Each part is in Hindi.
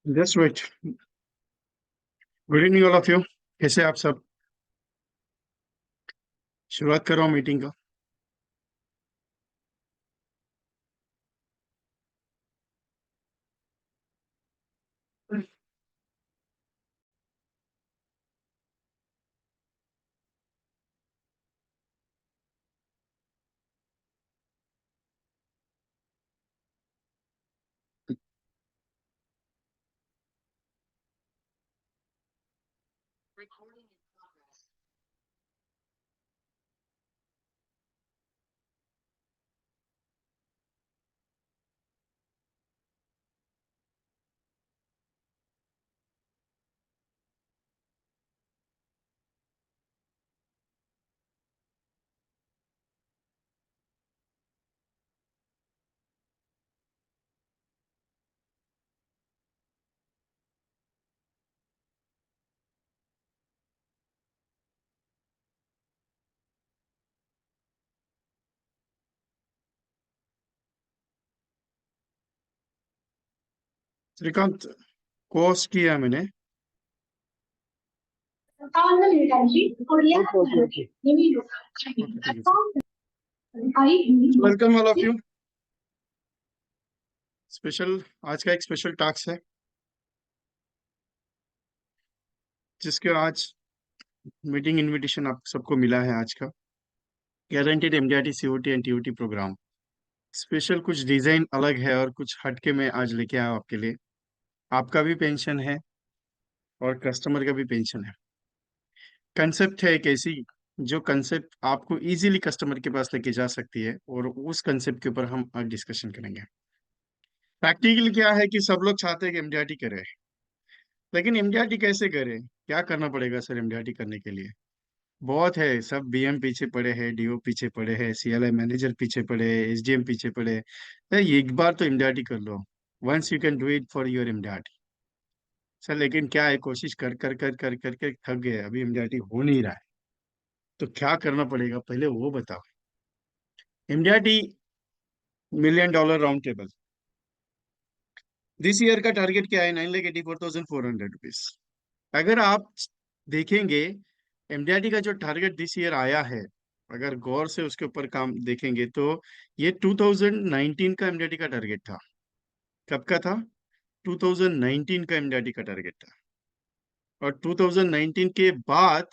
Just wait. Good evening all of you. कैसे आप सब? शुरुआत कर रहा हूँ मीटिंग का। श्रीकांत, कोर्स किया मैंने। Okay okay okay. Welcome all of you. Special आज का एक स्पेशल टास्क है जिसके आज मीटिंग इनविटेशन आप सबको मिला है। आज का guaranteed MDRT COT and TOT program special कुछ डिजाइन अलग है और कुछ हटके मैं आज लेके आया हूं आपके लिए। आपका भी पेंशन है और कस्टमर का भी पेंशन है। कंसेप्ट है एक ऐसी जो कंसेप्ट आपको इजीली कस्टमर के पास लेके जा सकती है, और उस कंसेप्ट के ऊपर हम आज डिस्कशन करेंगे। प्रैक्टिकली क्या है कि सब लोग चाहते हैं कि एमडीआरटी करे, लेकिन एमडीआरटी कैसे करे, क्या करना पड़ेगा सर एमडीआरटी करने के लिए? बहुत है। सब बीएम पीछे पड़े हैं, डीओ पीछे पड़े हैं, सीएलआई मैनेजर पीछे पड़े हैं, एसडीएम पीछे पड़े हैं। तो एक बार तो एमडीआरटी कर लो। Once you can do it for your MDRT. Sir लेकिन क्या है, कोशिश कर कर कर कर करके थक गए, अभी एमडीआरटी हो नहीं रहा है। तो क्या करना पड़ेगा पहले वो बताओ। MDRT $1 million round table. This year का टारगेट क्या है? 9,84,400 रुपीज। अगर आप देखेंगे एमडीआरटी का जो टारगेट दिस ईयर आया है, अगर गौर से उसके ऊपर काम देखेंगे तो ये 2019 का एमडीआरटी का टारगेट था। कब का था? 2019 का एमडीआरटी का टारगेट था। और 2019 के बाद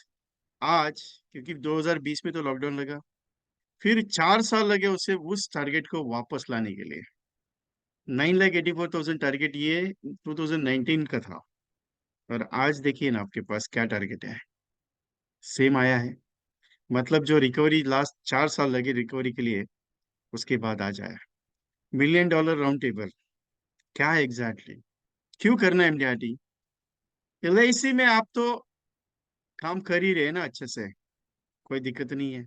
आज, क्योंकि 2020 में तो लॉकडाउन लगा, फिर 4 साल लगे उसे उस टारगेट को वापस लाने के लिए। 9,84,000 टारगेट ये 2019 का था। और आज देखिए ना आपके पास क्या टारगेट है। सेम आया है। मतलब जो रिकवरी लास्ट 4 साल लगे रिकवरी के लिए, उसके बाद आ जाए। $1 million राउंड टेबल क्या है एग्जैक्टली exactly? क्यों करना है एमडीआरटी? एलआईसी में आप तो काम कर ही रहे हैं ना अच्छे से, कोई दिक्कत नहीं है।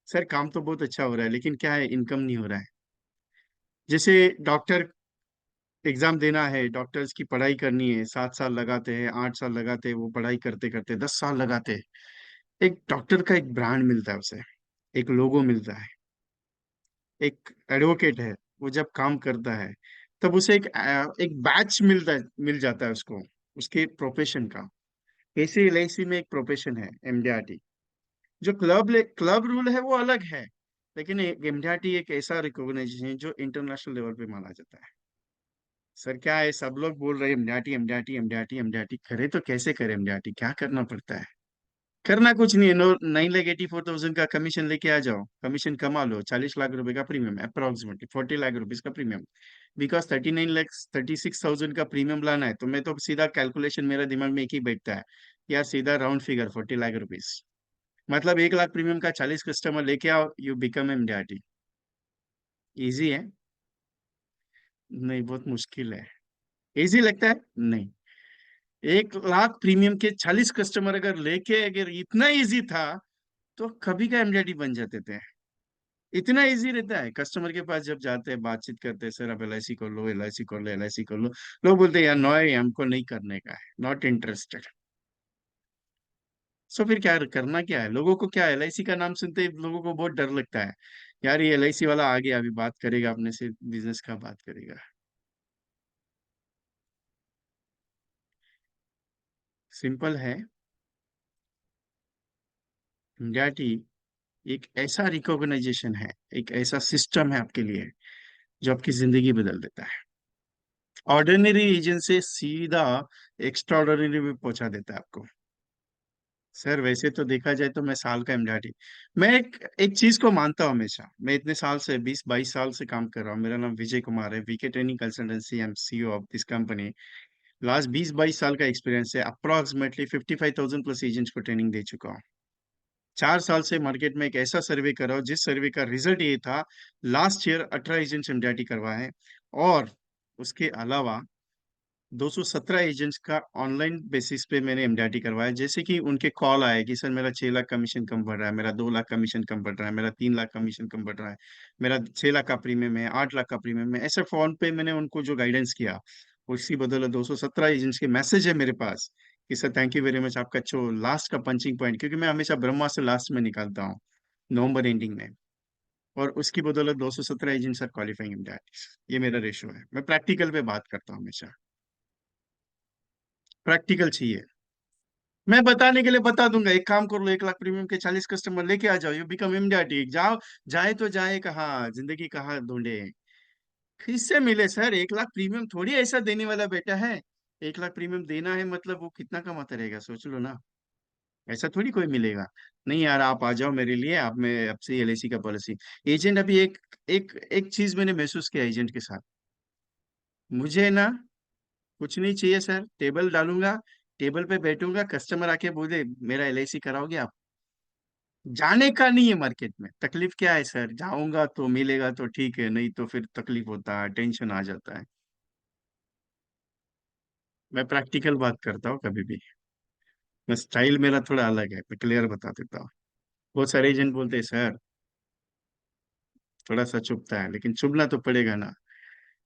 सर काम तो बहुत अच्छा हो रहा है, लेकिन क्या है, इनकम नहीं हो रहा है। जैसे डॉक्टर एग्जाम देना है, डॉक्टर्स की पढ़ाई करनी है, 7 साल लगाते हैं, 8 साल लगाते हैं, वो पढ़ाई करते करते 10 साल लगाते हैं। एक डॉक्टर का एक ब्रांड मिलता है उसे, एक लोगो मिलता है, एक एडवोकेट है। वो जब काम करता है तब उसे एक बैच मिलता है, मिल जाता है उसको, उसके प्रोफेशन का। ऐसे एलआईसी में एक प्रोफेशन है एमडीआरटी। जो क्लब रूल है वो अलग है, लेकिन एमडीआरटी एक ऐसा रिकॉग्नाइजेशन है जो इंटरनेशनल लेवल पे माना जाता है। सर क्या है, सब लोग बोल रहे हैं एमडीआरटी एमडीआरटी एमडीआरटी एमडीआरटी करे, तो कैसे करे एमडीआरटी? क्या करना पड़ता है? करना कुछ नहीं है। 9,84,000 का कमीशन लेके आ जाओ, कमीशन कमा लो। 40 लाख रुपए का प्रीमियम, अप्रोक्सीमेटली 40 लाख रुपीज का प्रीमियम। बिकॉज 39,36,000 का प्रीमियम लाना है, तो मैं तो सीधा कैलकुलेशन मेरा दिमाग में एक ही बैठता है, यार सीधा राउंड फिगर 40 लाख रुपीज। मतलब 1 लाख प्रीमियम का 40 कस्टमर लेके आओ, यू बिकम एमडीआरटी। इजी है? नहीं, बहुत मुश्किल है। इजी लगता है? नहीं। 1 लाख प्रीमियम के 40 कस्टमर अगर लेके, अगर इतना इजी था तो कभी का एमडीआरटी बन जाते थे। इतना इजी रहता है। कस्टमर के पास जब जाते हैं, बातचीत करते हैं, सर आप एलआईसी कर लो, एलआईसी कर लो, एलआईसी कर लो। लोग बोलते हैं यार नो है, हमको नहीं करने का है, नॉट इंटरेस्टेड। सो फिर क्या करना, क्या है लोगों को? क्या एलआईसी का नाम सुनते ही लोगों को बहुत डर लगता है। यार ये एलआईसी वाला आ गया, अभी बात करेगा अपने से, बिजनेस का बात करेगा। सिंपल है। इंडिया टी एक ऐसा रिकॉग्नाइजेशन है, एक ऐसा सिस्टम है आपके लिए जो आपकी जिंदगी बदल देता है। ऑर्डिनरी एजेंट से सीधा एक्स्ट्रा ऑर्डिनरी में पहुंचा देता है आपको। सर वैसे तो देखा जाए तो मैं साल का एमडीआरटी, मैं एक चीज को मानता हूँ हमेशा। मैं इतने साल से 20-22 साल से काम कर रहा हूँ। मेरा नाम विजय कुमार है, VK training consultancy, I am CEO of this company. Last 20-22 साल का एक्सपीरियंस है। अप्रोक्सीमेटली 55,000 प्लस एजेंट्स को ट्रेनिंग दे चुका हूँ। 4 साल से मार्केट में एक ऐसा सर्वे कर रहा हूँ जिस सर्वे का रिजल्ट ये था, लास्ट ईयर 18 एजेंट्स एमडीआरटी करवाए हैं। और उसके अलावा 217 एजेंट्स का ऑनलाइन बेसिस पे मैंने एमडीआरटी करवाया। जैसे कि उनके कॉल आए कि सर मेरा 6 लाख कमीशन कम बढ़ रहा है, मेरा 2 लाख कमीशन कम बढ़ रहा है, मेरा 3 लाख कमीशन कम बढ़ रहा है, मेरा 6 लाख का प्रीमियम है, 8 लाख का प्रीमियम है, ऐसे फोन पे मैंने उनको जो गाइडेंस किया, उसी बदौलत 217 एजेंट्स के मैसेज है मेरे पास कि sir thank you very much, आपका जो लास्ट का पंचिंग पॉइंट, क्योंकि मैं हमेशा ब्रह्मा से लास्ट में निकालता हूँ नवंबर एंडिंग में, और उसकी बदौलत 217 एजेंट्स आर क्वालिफाइंग एमडीआरटी। ये मेरा रेशियो है। मैं प्रैक्टिकल पे बात करता हूँ हमेशा। प्रैक्टिकल चाहिए। मैं बताने के लिए बता दूंगा, एक काम कर लो, 1 लाख प्रीमियम के 40 कस्टमर लेके आ जाओ, यू बिकम एमडीआरटी। जाओ, जाए तो जाए कहाँ, जिंदगी कहाँ ढूंढे, किससे मिले सर? 1 लाख प्रीमियम थोड़ी ऐसा देने वाला बेटा है। 1 लाख प्रीमियम देना है मतलब वो कितना कमाता रहेगा, सोच लो ना। ऐसा थोड़ी कोई मिलेगा। नहीं यार, आप आ जाओ मेरे लिए, आप में अब से एलआईसी का पॉलिसी। एजेंट अभी एक एक एक चीज मैंने महसूस किया एजेंट के साथ, मुझे ना कुछ नहीं चाहिए सर, टेबल डालूंगा, टेबल पे बैठूंगा, कस्टमर आके बोले मेरा एलआईसी कराओगे आप। जाने का नहीं है मार्केट में। तकलीफ क्या है सर? जाऊंगा तो मिलेगा तो ठीक है, नहीं तो फिर तकलीफ होता है, टेंशन आ जाता है। मैं प्रैक्टिकल बात करता हूँ कभी भी। मैं स्टाइल मेरा थोड़ा अलग है, मैं क्लियर बता देता हूँ। बहुत सारे एजेंट बोलते हैं सर थोड़ा सा चुभता है, लेकिन चुभना तो पड़ेगा ना,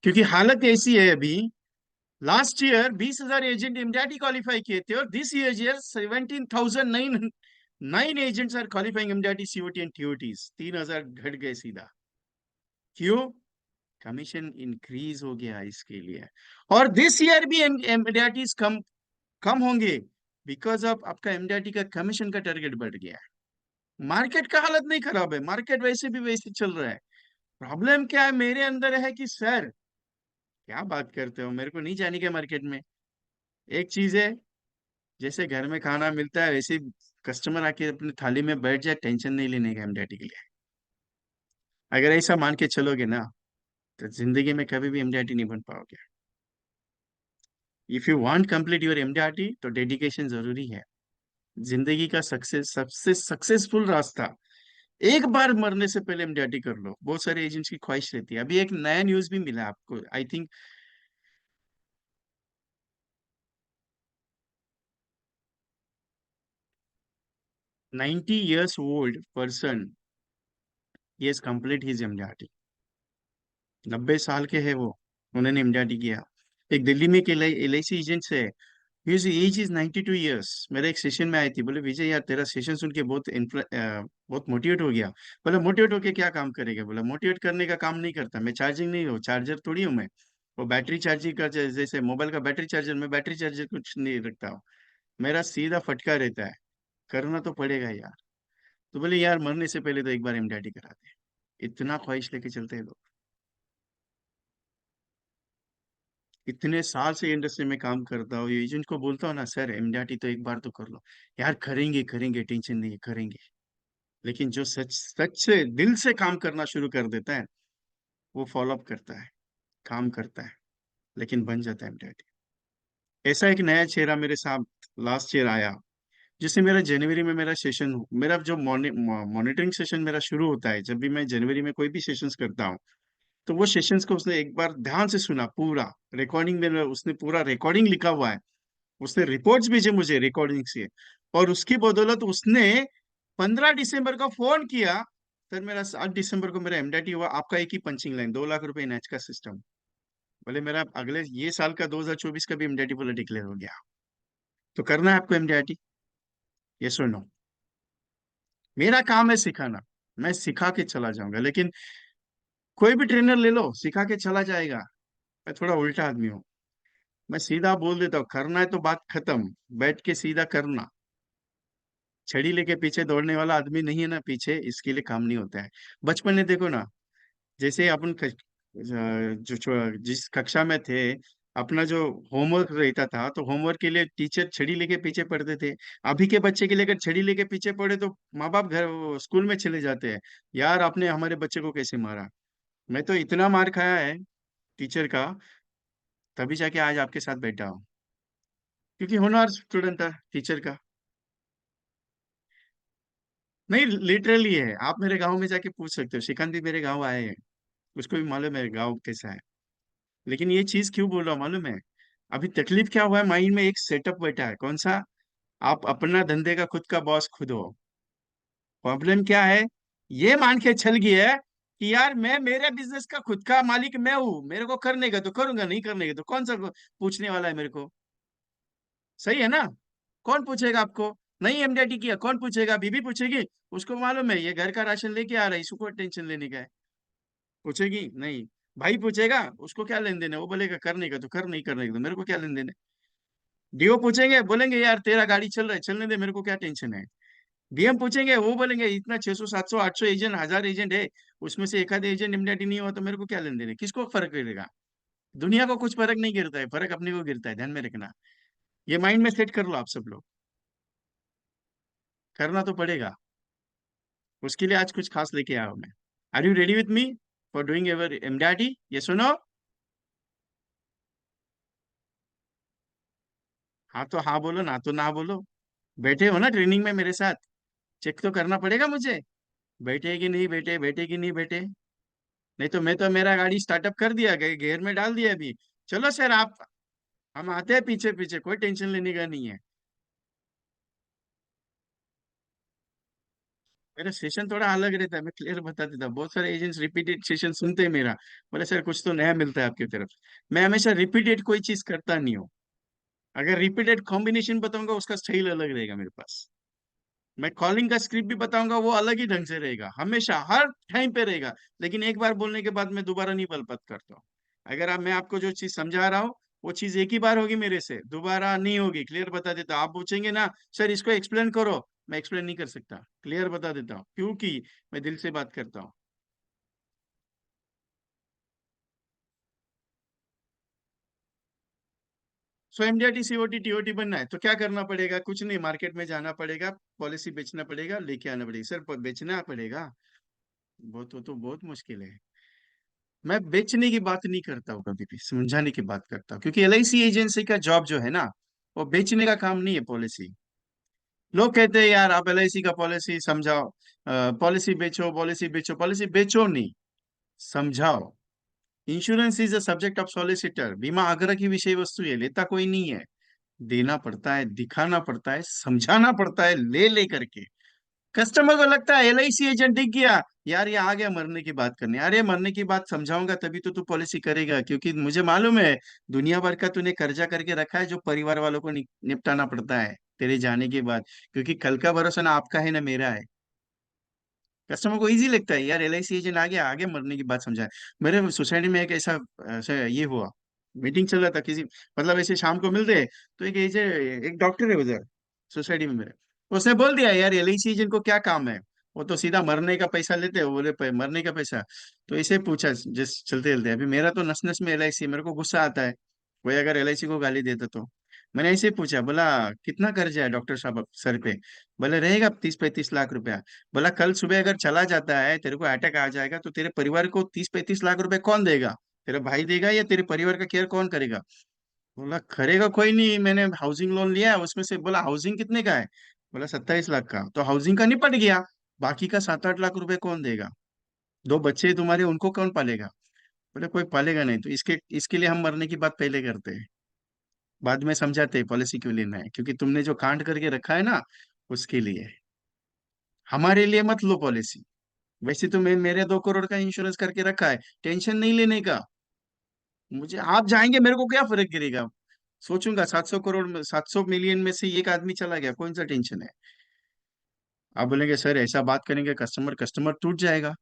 क्योंकि हालत ऐसी है अभी। Last year 20,000 agent MDRT qualify किए थे, और this year 17,009 9 agents are qualifying MDRT COT and TOTs. 3,000 घट गए सीधा। क्यों? कमीशन इंक्रीज हो गया इसके लिए। और दिस ईयर भी एमडीआरटी कम कम होंगे, बिकॉज ऑफ आपका एमडीआरटी का कमीशन का टारगेट बढ़ गया है। मार्केट का हालत नहीं खराब है, मार्केट वैसे भी वैसे चल रहा है। प्रॉब्लम क्या है मेरे अंदर है कि सर क्या बात करते हो, मेरे को नहीं जाने के मार्केट में। एक चीज है, जैसे घर में खाना मिलता है वैसे कस्टमर आके अपनी थाली में बैठ जाए, टेंशन नहीं लेने का एमडीआरटी के लिए। अगर ऐसा मान के चलोगे ना, तो जिंदगी में कभी भी एमडीआरटी नहीं बन पाओगे। If you want complete your MDRT तो डेडिकेशन जरूरी है। जिंदगी का सबसे सक्सेसफुल रास्ता, एक बार मरने से पहले एमडीआरटी कर लो। बहुत सारे एजेंट्स की ख्वाहिश रहती है। अभी एक नया न्यूज भी मिला आपको, I think 90 years old person, he has complete his MDRT. 90 साल के है वो, उन्होंने एमडीआरटी किया। एक दिल्ली में एक एलआईसी एजेंट है, हिज एज इज 92 years। मेरे एक सेशन में आई थी, बोले विजय यार तेरा सेशन सुन के बहुत मोटिवेट हो गया। बोला मोटिवेट होके क्या काम करेगा? बोला मोटिवेट करने का काम नहीं करता मैं, चार्जिंग नहीं हूँ, चार्जर थोड़ी हूँ मैं। वो बैटरी चार्जिंग का जैसे मोबाइल का बैटरी चार्जर, मैं बैटरी चार्जर कुछ नहीं रखता हूँ। मेरा सीधा फटका रहता है, करना तो पड़ेगा यार। तो बोले यार मरने से पहले तो एक बार एमडीआरटी करा दे। इतना ख्वाहिश लेके चलते हैं लोग। इतने साल से इंडस्ट्री में काम करता हूँ, ये एजेंट को बोलता हूँ ना सर एमडीआरटी तो एक बार तो कर लो। यार करेंगे करेंगे, टेंशन नहीं है, करेंगे। लेकिन जो सच सच से दिल से काम करना शुरू कर देता है, वो फॉलो अप करता है, काम करता है, लेकिन बन जाता है एमडीआरटी। ऐसा एक नया चेहरा मेरे साथ लास्ट ईयर आया, जिससे मेरा जनवरी में मेरा सेशन, मेरा जो मॉनिटरिंग सेशन मेरा शुरू होता है, जब भी मैं जनवरी में कोई भी सेशंस करता हूँ, तो वो सेशंस को उसने एक बार ध्यान से सुना, पूरा रिकॉर्डिंग में उसने पूरा रिकॉर्डिंग लिखा हुआ है, उसने रिपोर्ट्स भेजे मुझे रिकॉर्डिंग से। और उसकी बदौलत उसने 15 दिसंबर को फोन किया, सर मेरा 7 दिसंबर को मेरा एमडीआरटी हुआ, आपका एक ही पंचिंग लाइन, 2 लाख रुपए इन का सिस्टम। बोले मेरा अगले ये साल का 2024 का भी एमडीआरटी पूरा डिक्लेयर हो गया। तो करना है आपको एमडीआरटी, ये सुनो। मेरा काम है सिखाना, मैं सिखा के चला जाऊंगा, लेकिन कोई भी ट्रेनर ले लो सिखा के चला जाएगा। मैं थोड़ा उल्टा आदमी हूँ। मैं सीधा बोल देता हूँ, करना है तो बात खत्म, बैठ के सीधा करना। छड़ी लेके पीछे दौड़ने वाला आदमी नहीं है ना पीछे, इसके लिए काम नहीं होता है। बचपन में देखो ना, जैसे अपन जिस कक्षा में थे, अपना जो होमवर्क रहता था तो होमवर्क के लिए टीचर छड़ी लेके पीछे पढ़ते थे। अभी के बच्चे के लिए अगर छड़ी लेके पीछे पढ़े तो माँ बाप घर स्कूल में चले जाते हैं, यार आपने हमारे बच्चे को कैसे मारा। मैं तो इतना मार खाया है टीचर का, तभी जाके आज आपके साथ बैठा हूँ, क्योंकि होनहार स्टूडेंट था टीचर का। नहीं, लिटरली है, आप मेरे गांव में जाके पूछ सकते हो, श्रीकांत भी मेरे गांव आए हैं, उसको भी मालूम है गांव कैसा है। लेकिन ये चीज क्यों बोल रहा हूँ मालूम है, अभी तकलीफ क्या हुआ है, माइंड में एक सेटअप बैठा है, कौन सा, आप अपना धंधे का खुद का बॉस खुद हो। प्रॉब्लम क्या है, ये मान के चल गई है कि यार मैं मेरे बिजनेस का खुद का मालिक मैं हूँ, मेरे को करने का तो करूंगा, नहीं करने का तो कौन सा पूछने वाला है मेरे को। सही है ना। कौन पूछेगा आपको, नहीं एमडीटी किया कौन पूछेगा, बीबी पूछेगी, उसको मालूम है ये घर का राशन लेके आ रहा है, इसको टेंशन लेने का है। पूछेगी नहीं। भाई पूछेगा, उसको क्या लेन देन है, वो बोलेगा करने का तो कर, नहीं करने का तो मेरे को क्या लेन देन है। डीओ पूछेंगे, बोलेंगे यार तेरा गाड़ी चल रहा है चलने दे, मेरे को क्या टेंशन है। डीएम पूछेंगे, वो बोलेंगे इतना 600 700 800 एजेंट 1000 एजेंट है, उसमें से एक आध एजेंट इम्यूनिटी नहीं हुआ तो मेरे को क्या लेन देन है, किसको फर्क पड़ेगा। दुनिया को कुछ फर्क नहीं गिरता है, फर्क अपने को गिरता है, ध्यान में रखना। ये माइंड में सेट कर लो आप सब लोग, करना तो पड़ेगा। उसके लिए आज कुछ खास लेके आया हूं मैं। Are you ready with me for doing ever MDT, ये सुनो। हाँ तो हाँ बोलो, ना तो ना बोलो। बैठे हो ना ट्रेनिंग में मेरे साथ, चेक तो करना पड़ेगा मुझे, बैठे कि नहीं बैठे, बैठे कि नहीं बैठे। नहीं तो मैं तो मेरा गाड़ी स्टार्टअप कर दिया, गेयर में डाल दिया अभी। चलो सर आप, हम आते हैं पीछे पीछे, कोई टेंशन लेने का नहीं है। मेरा सेशन थोड़ा अलग रहता है, मैं क्लियर बता देता हूँ, बहुत सारे एजेंट्स रिपीटेड सेशन सुनते हैं मेरा, बोले सर कुछ तो नया मिलता है आपकी तरफ। मैं हमेशा रिपीटेड कोई चीज करता नहीं हूँ। अगर रिपीटेड कॉम्बिनेशन बताऊंगा उसका स्टाइल अलग रहेगा मेरे पास। मैं कॉलिंग का स्क्रिप्ट भी बताऊंगा वो अलग ही ढंग से रहेगा, हमेशा हर टाइम पे रहेगा। लेकिन एक बार बोलने के बाद मैं दोबारा नहीं बलपत करता हूँ। अगर आप, मैं आपको जो चीज समझा रहा हूँ, वो चीज एक ही बार होगी मेरे से, दोबारा नहीं होगी, क्लियर बता देता हूं। आप पूछेंगे ना सर इसको एक्सप्लेन करो, मैं एक्सप्लेन नहीं कर सकता, क्लियर बता देता हूँ, क्योंकि मैं दिल से बात करता हूँ। सो एमडीआरटी सीओटी टीओटी बनना है तो क्या करना पड़ेगा, कुछ नहीं, मार्केट में जाना पड़ेगा, पॉलिसी बेचना पड़ेगा, लेके आना पड़ेगा। सर बेचना पड़ेगा, वो तो बहुत मुश्किल है। मैं बेचने की बात नहीं करता हूँ, कभी भी समझाने की बात करता हूँ, क्योंकि एलआईसी एजेंसी का जॉब जो है ना, वो बेचने का काम नहीं है पॉलिसी। लोग कहते हैं यार आप एलआईसी का पॉलिसी समझाओ, पॉलिसी बेचो, पॉलिसी बेचो, पॉलिसी बेचो नहीं, समझाओ। Insurance is a subject of solicitor, बीमा आग्रह की विषय वस्तु है, लेता कोई नहीं है, देना पड़ता है, दिखाना पड़ता है, समझाना पड़ता है, ले ले करके। कस्टमर को लगता है एलआईसी एजेंट दिख गया, यार ये आ गया मरने की बात करने, अरे मरने की बात समझाऊंगा तभी तो तू पॉलिसी करेगा, क्योंकि मुझे मालूम है दुनिया भर का तूने कर्जा करके रखा है जो परिवार वालों को निपटाना पड़ता है तेरे जाने के बाद, क्योंकि कल का भरोसा ना आपका है ना मेरा है। कस्टमर को इजी लगता है यार एलआईसी एजेंट आ गया, आगे मरने की बात समझाए। मेरे सोसाइटी में एक ऐसा ये हुआ, मीटिंग चल रहा था किसी, मतलब ऐसे शाम को मिलते हैं, तो एक डॉक्टर है उधर सोसाइटी में मेरे, उसने बोल दिया यार एलआईसी एजेंट को क्या काम है, वो तो सीधा मरने का पैसा लेते हैं। वो बोले मरने का पैसा, तो इसे पूछा जिस चलते चलते, अभी मेरा तो नस नस में एलआईसी, मेरे को गुस्सा आता है कोई अगर एलआईसी को गाली देता तो। मैंने ऐसे पूछा, बोला कितना कर्जा है डॉक्टर साहब सर पे, बोले रहेगा 30 35 लाख रुपया। बोला कल सुबह अगर चला जाता है, तेरे को अटैक आ जाएगा तो तेरे परिवार को 30 35 लाख रुपए कौन देगा, तेरा भाई देगा या तेरे परिवार का केयर कौन करेगा। बोला करेगा कोई नहीं, मैंने हाउसिंग लोन लिया है उसमें से। बोला हाउसिंग कितने का है, बोला 27 लाख का, तो हाउसिंग का निपट गया, बाकी का 7 8 लाख रुपए कौन देगा, दो बच्चे हैं तुम्हारे उनको कौन पालेगा। बोले कोई पालेगा नहीं, तो इसके इसके लिए हम मरने की बात पहले करते हैं, बाद में समझाते हैं पॉलिसी क्यों लेना है, क्योंकि तुमने जो कांड करके रखा है ना, उसके लिए। हमारे लिए मत लो पॉलिसी, वैसे तो मैं मेरे 2 करोड़ का इंश्योरेंस करके रखा है, टेंशन नहीं लेने का। मुझे आप जाएंगे मेरे को क्या फर्क गिरेगा, सोचूंगा 700 करोड़ में, 700 मिलियन में से एक आदमी चला गया, कौन सा टेंशन है। आप बोलेंगे सर ऐसा बात करेंगे कस्टमर कस्टमर टूट जाएगा।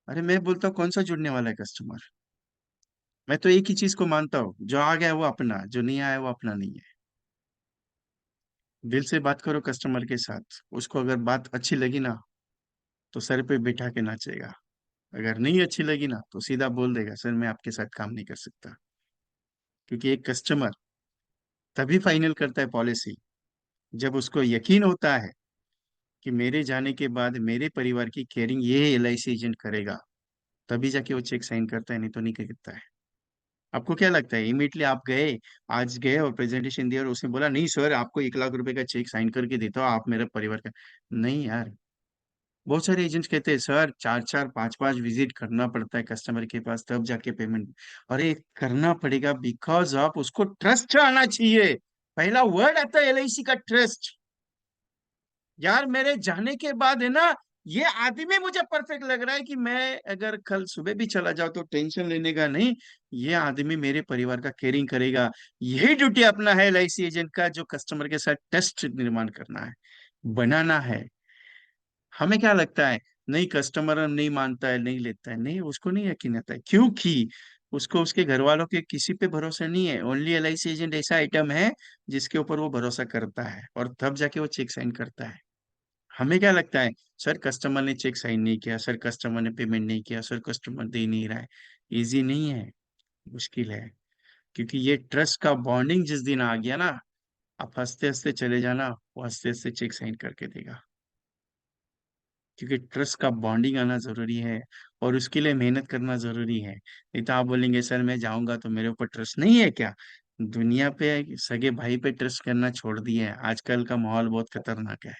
अरे मैं बोलता हूँ कौन सा जुड़ने वाला है कस्टमर, मैं तो एक ही चीज को मानता हूँ, जो आ गया वो अपना, जो नहीं आया वो अपना नहीं है। दिल से बात करो कस्टमर के साथ, उसको अगर बात अच्छी लगी ना तो सर पे बिठा के नाचेगा, अगर नहीं अच्छी लगी ना तो सीधा बोल देगा सर मैं आपके साथ काम नहीं कर सकता। क्योंकि एक कस्टमर तभी फाइनल करता है पॉलिसी जब उसको यकीन होता है कि मेरे जाने के बाद मेरे परिवार की केयरिंग ये एलआईसी एजेंट करेगा, तभी जाके वो चेक साइन करता है, नहीं तो नहीं करता है। आपको क्या लगता है इमीडिएटली आप गए, आज गए और प्रेजेंटेशन दिया और उसने बोला नहीं सर आपको 1 लाख रुपए का चेक साइन करके देता हूँ, आप मेरे परिवार का? नहीं यार, बहुत सारे एजेंट्स कहते हैं सर 4 4 5 5 विजिट करना पड़ता है कस्टमर के पास तब जाके पेमेंट। अरे करना पड़ेगा बिकॉज ऑफ उसको ट्रस्ट आना चाहिए। पहला वर्ड आता है एलआईसी का, ट्रस्ट। यार मेरे जाने के बाद है ना, ये आदमी मुझे परफेक्ट लग रहा है कि मैं अगर कल सुबह भी चला जाऊं तो टेंशन लेने का नहीं, ये आदमी मेरे परिवार का केयरिंग करेगा। यही ड्यूटी अपना है एलआईसी एजेंट का, जो कस्टमर के साथ ट्रस्ट निर्माण करना है, बनाना है। हमें क्या लगता है, नहीं कस्टमर नहीं मानता है, नहीं लेता है, नहीं उसको नहीं यकीन आता है क्योंकि उसको उसके घर वालों के किसी पे भरोसा नहीं है। ओनली एलआईसी एजेंट ऐसा आइटम है जिसके ऊपर वो भरोसा करता है और तब जाके वो चेक साइन करता है। हमें क्या लगता है, सर कस्टमर ने चेक साइन नहीं किया, सर कस्टमर ने पेमेंट नहीं किया, सर कस्टमर दे नहीं रहा है। इजी नहीं है, मुश्किल है। क्योंकि ये ट्रस्ट का बॉन्डिंग जिस दिन आ गया ना, आप हंसते हंसते चले जाना, वो हंसते हंसते चेक साइन करके देगा। क्योंकि ट्रस्ट का बॉन्डिंग आना जरूरी है और उसके लिए मेहनत करना जरूरी है। नहीं तो आप बोलेंगे सर मैं जाऊंगा तो मेरे ऊपर ट्रस्ट नहीं है क्या? दुनिया पे सगे भाई पे ट्रस्ट करना छोड़ दिए हैं, आजकल का माहौल बहुत खतरनाक है।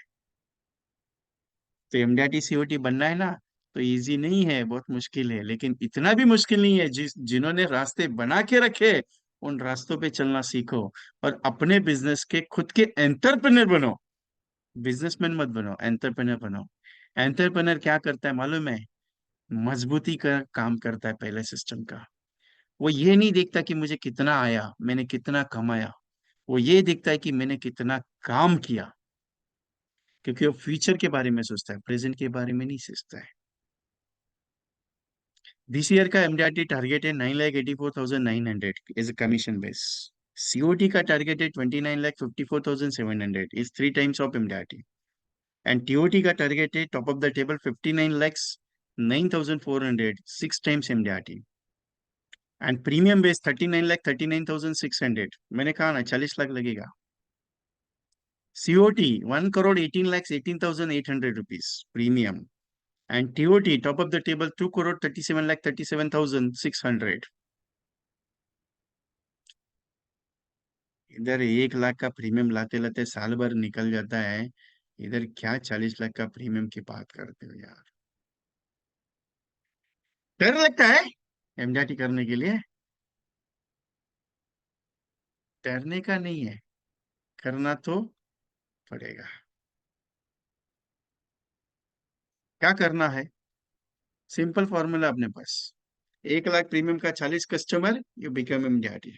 तो एमडीआरटी सीओटी बनना है ना, तो इजी नहीं है, बहुत मुश्किल है, लेकिन इतना भी मुश्किल नहीं है। जिन्होंने रास्ते बना के रखे उन रास्तों पे चलना सीखो और अपने बिजनेस के खुद के एंटरप्रेन्योर बनो। बिजनेसमैन मत बनो, एंटरप्रेन्योर बनो। एंटरप्रेन्योर क्या करता है मालूम है? मजबूती का काम करता है पहले सिस्टम का। वो ये नहीं देखता कि मुझे कितना आया, मैंने कितना कमाया। वो ये देखता है कि मैंने कितना काम किया। क्योंकि वो फ्यूचर के बारे में सोचता है, प्रेजेंट के बारे में नहीं सोचता है। दिस ईयर का एमडीआरटी टारगेट है 9,84,900 as a commission base. COT का टारगेट है 29,54,700, is 3 times of MDRT. And TOT का टारगेट है top of the table 59,09,400, 6 times MDRT. And premium base 39,39,600, मैंने कहा ना 40 लाख लगेगा। COT 1,18,18,800 rupees premium. And TOT top of the table 2,37,37,600। इधर 1 लाख का प्रीमियम लाते लाते साल भर निकल जाता है, इधर क्या 40 लाख का प्रीमियम की बात करते हो यार? डर लगता है एमडीआरटी करने के लिए? डरने का नहीं है, करना तो पड़ेगा। क्या करना है? सिंपल फॉर्मूला अपने पास। 1 लाख प्रीमियम का 40 कस्टमर, यू बिकम एमडीआरटी।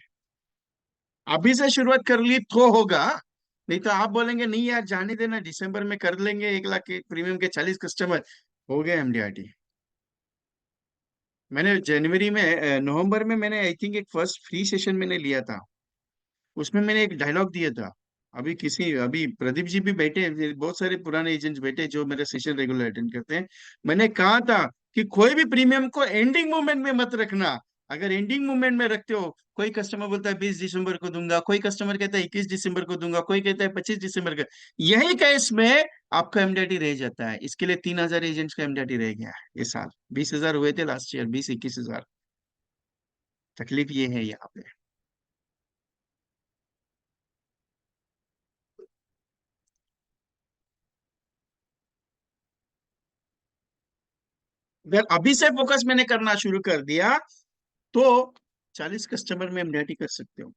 अभी से शुरुआत कर ली तो होगा, नहीं तो आप बोलेंगे नहीं यार जाने देना, दिसंबर में कर लेंगे 1 लाख के प्रीमियम के 40 कस्टमर, हो गए एमडीआरटी। मैंने जनवरी में नवंबर में मैंने आई थिंक एक फर्स्ट फ्री सेशन मैंने लिया था। उसमें मैंने एक डायलॉग दिया था। अभी प्रदीप जी भी बैठे हैं, बहुत सारे पुराने एजेंट्स बैठे हैं जो मेरा सेशन रेगुलर अटेंड करते हैं। मैंने कहा था कि कोई भी प्रीमियम को एंडिंग मोमेंट में मत रखना। अगर एंडिंग मोमेंट में रखते हो, कोई कस्टमर बोलता है 20 दिसंबर को दूंगा, कोई कस्टमर कहता है 21 दिसंबर को दूंगा, कोई कहता है 25 दिसंबर का, यही केस में आपका एमडीआरटी रह जाता है। इसके लिए 3,000 एजेंट्स का एमडीआरटी रह गया है इस साल। 20,000 हुए थे लास्ट ईयर, 20 21 हजार। तकलीफ ये है यहाँ पे। अगर अभी से फोकस मैंने करना शुरू कर दिया तो 40 कस्टमर में एमडीआरटी कर सकते हो।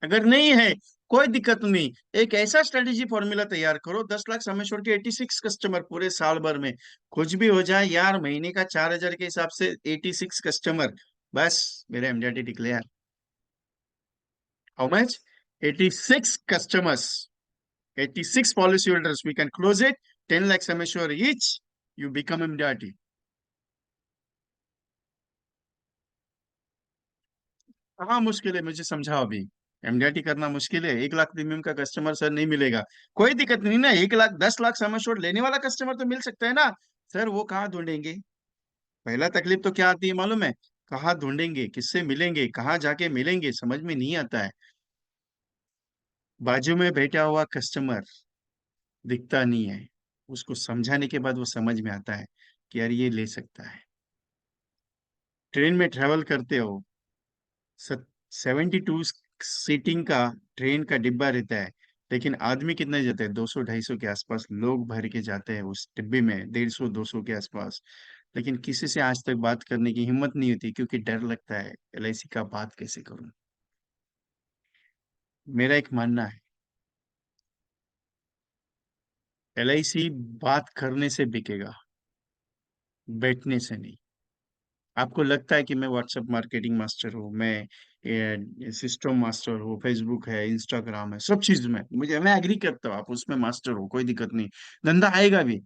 अगर नहीं है, कोई दिक्कत नहीं। एक ऐसा स्ट्रेटेजी फॉर्मूला तैयार करो, 10 लाख समय छोड़ के 86 कस्टमर पूरे साल भर में। कुछ भी हो जाए यार, महीने का 4,000 के हिसाब से 86 कस्टमर, बस मेरा MDRT declare. How much? 86 customers, 86 policy holders, we can close it. 10 lakh sum assured each, you become MDRT. हाँ मुश्किल है, मुझे समझाओ अभी। एमडीआरटी करना मुश्किल है? 1 लाख प्रीमियम का कस्टमर सर नहीं मिलेगा। कोई दिक्कत नहीं ना, 1 लाख 10 लाख सम एश्योर्ड लेने वाला कस्टमर तो मिल सकता है ना। सर वो कहाँ ढूंढेंगे? पहला तकलीफ तो क्या आती है मालूम है? कहाँ ढूंढेंगे, किससे मिलेंगे, कहाँ जाके मिलेंगे, समझ में नहीं आता है। बाजू में बैठा हुआ कस्टमर दिखता नहीं है, उसको समझाने के बाद वो समझ में आता है कि यार ये ले सकता है। ट्रेन में ट्रेवल करते हो, 72 सीटिंग का ट्रेन का डिब्बा रहता है, लेकिन आदमी कितने जाते हैं? 200 250 के आसपास लोग भर के जाते हैं उस डिब्बे में, 150 200 के आसपास। लेकिन किसी से आज तक बात करने की हिम्मत नहीं होती, क्योंकि डर लगता है एलआईसी का बात कैसे करूं। मेरा एक मानना है, एलआईसी बात करने से बिकेगा, बैठने से नहीं। आपको लगता है कि मैं व्हाट्सएप मार्केटिंग मास्टर हूँ, मैं सिस्टम मास्टर हूँ, फेसबुक है, इंस्टाग्राम है, सब चीज में मुझे, मैं एग्री करता हूँ, आप उसमें मास्टर हो, कोई दिक्कत नहीं। धंधा आएगा भी,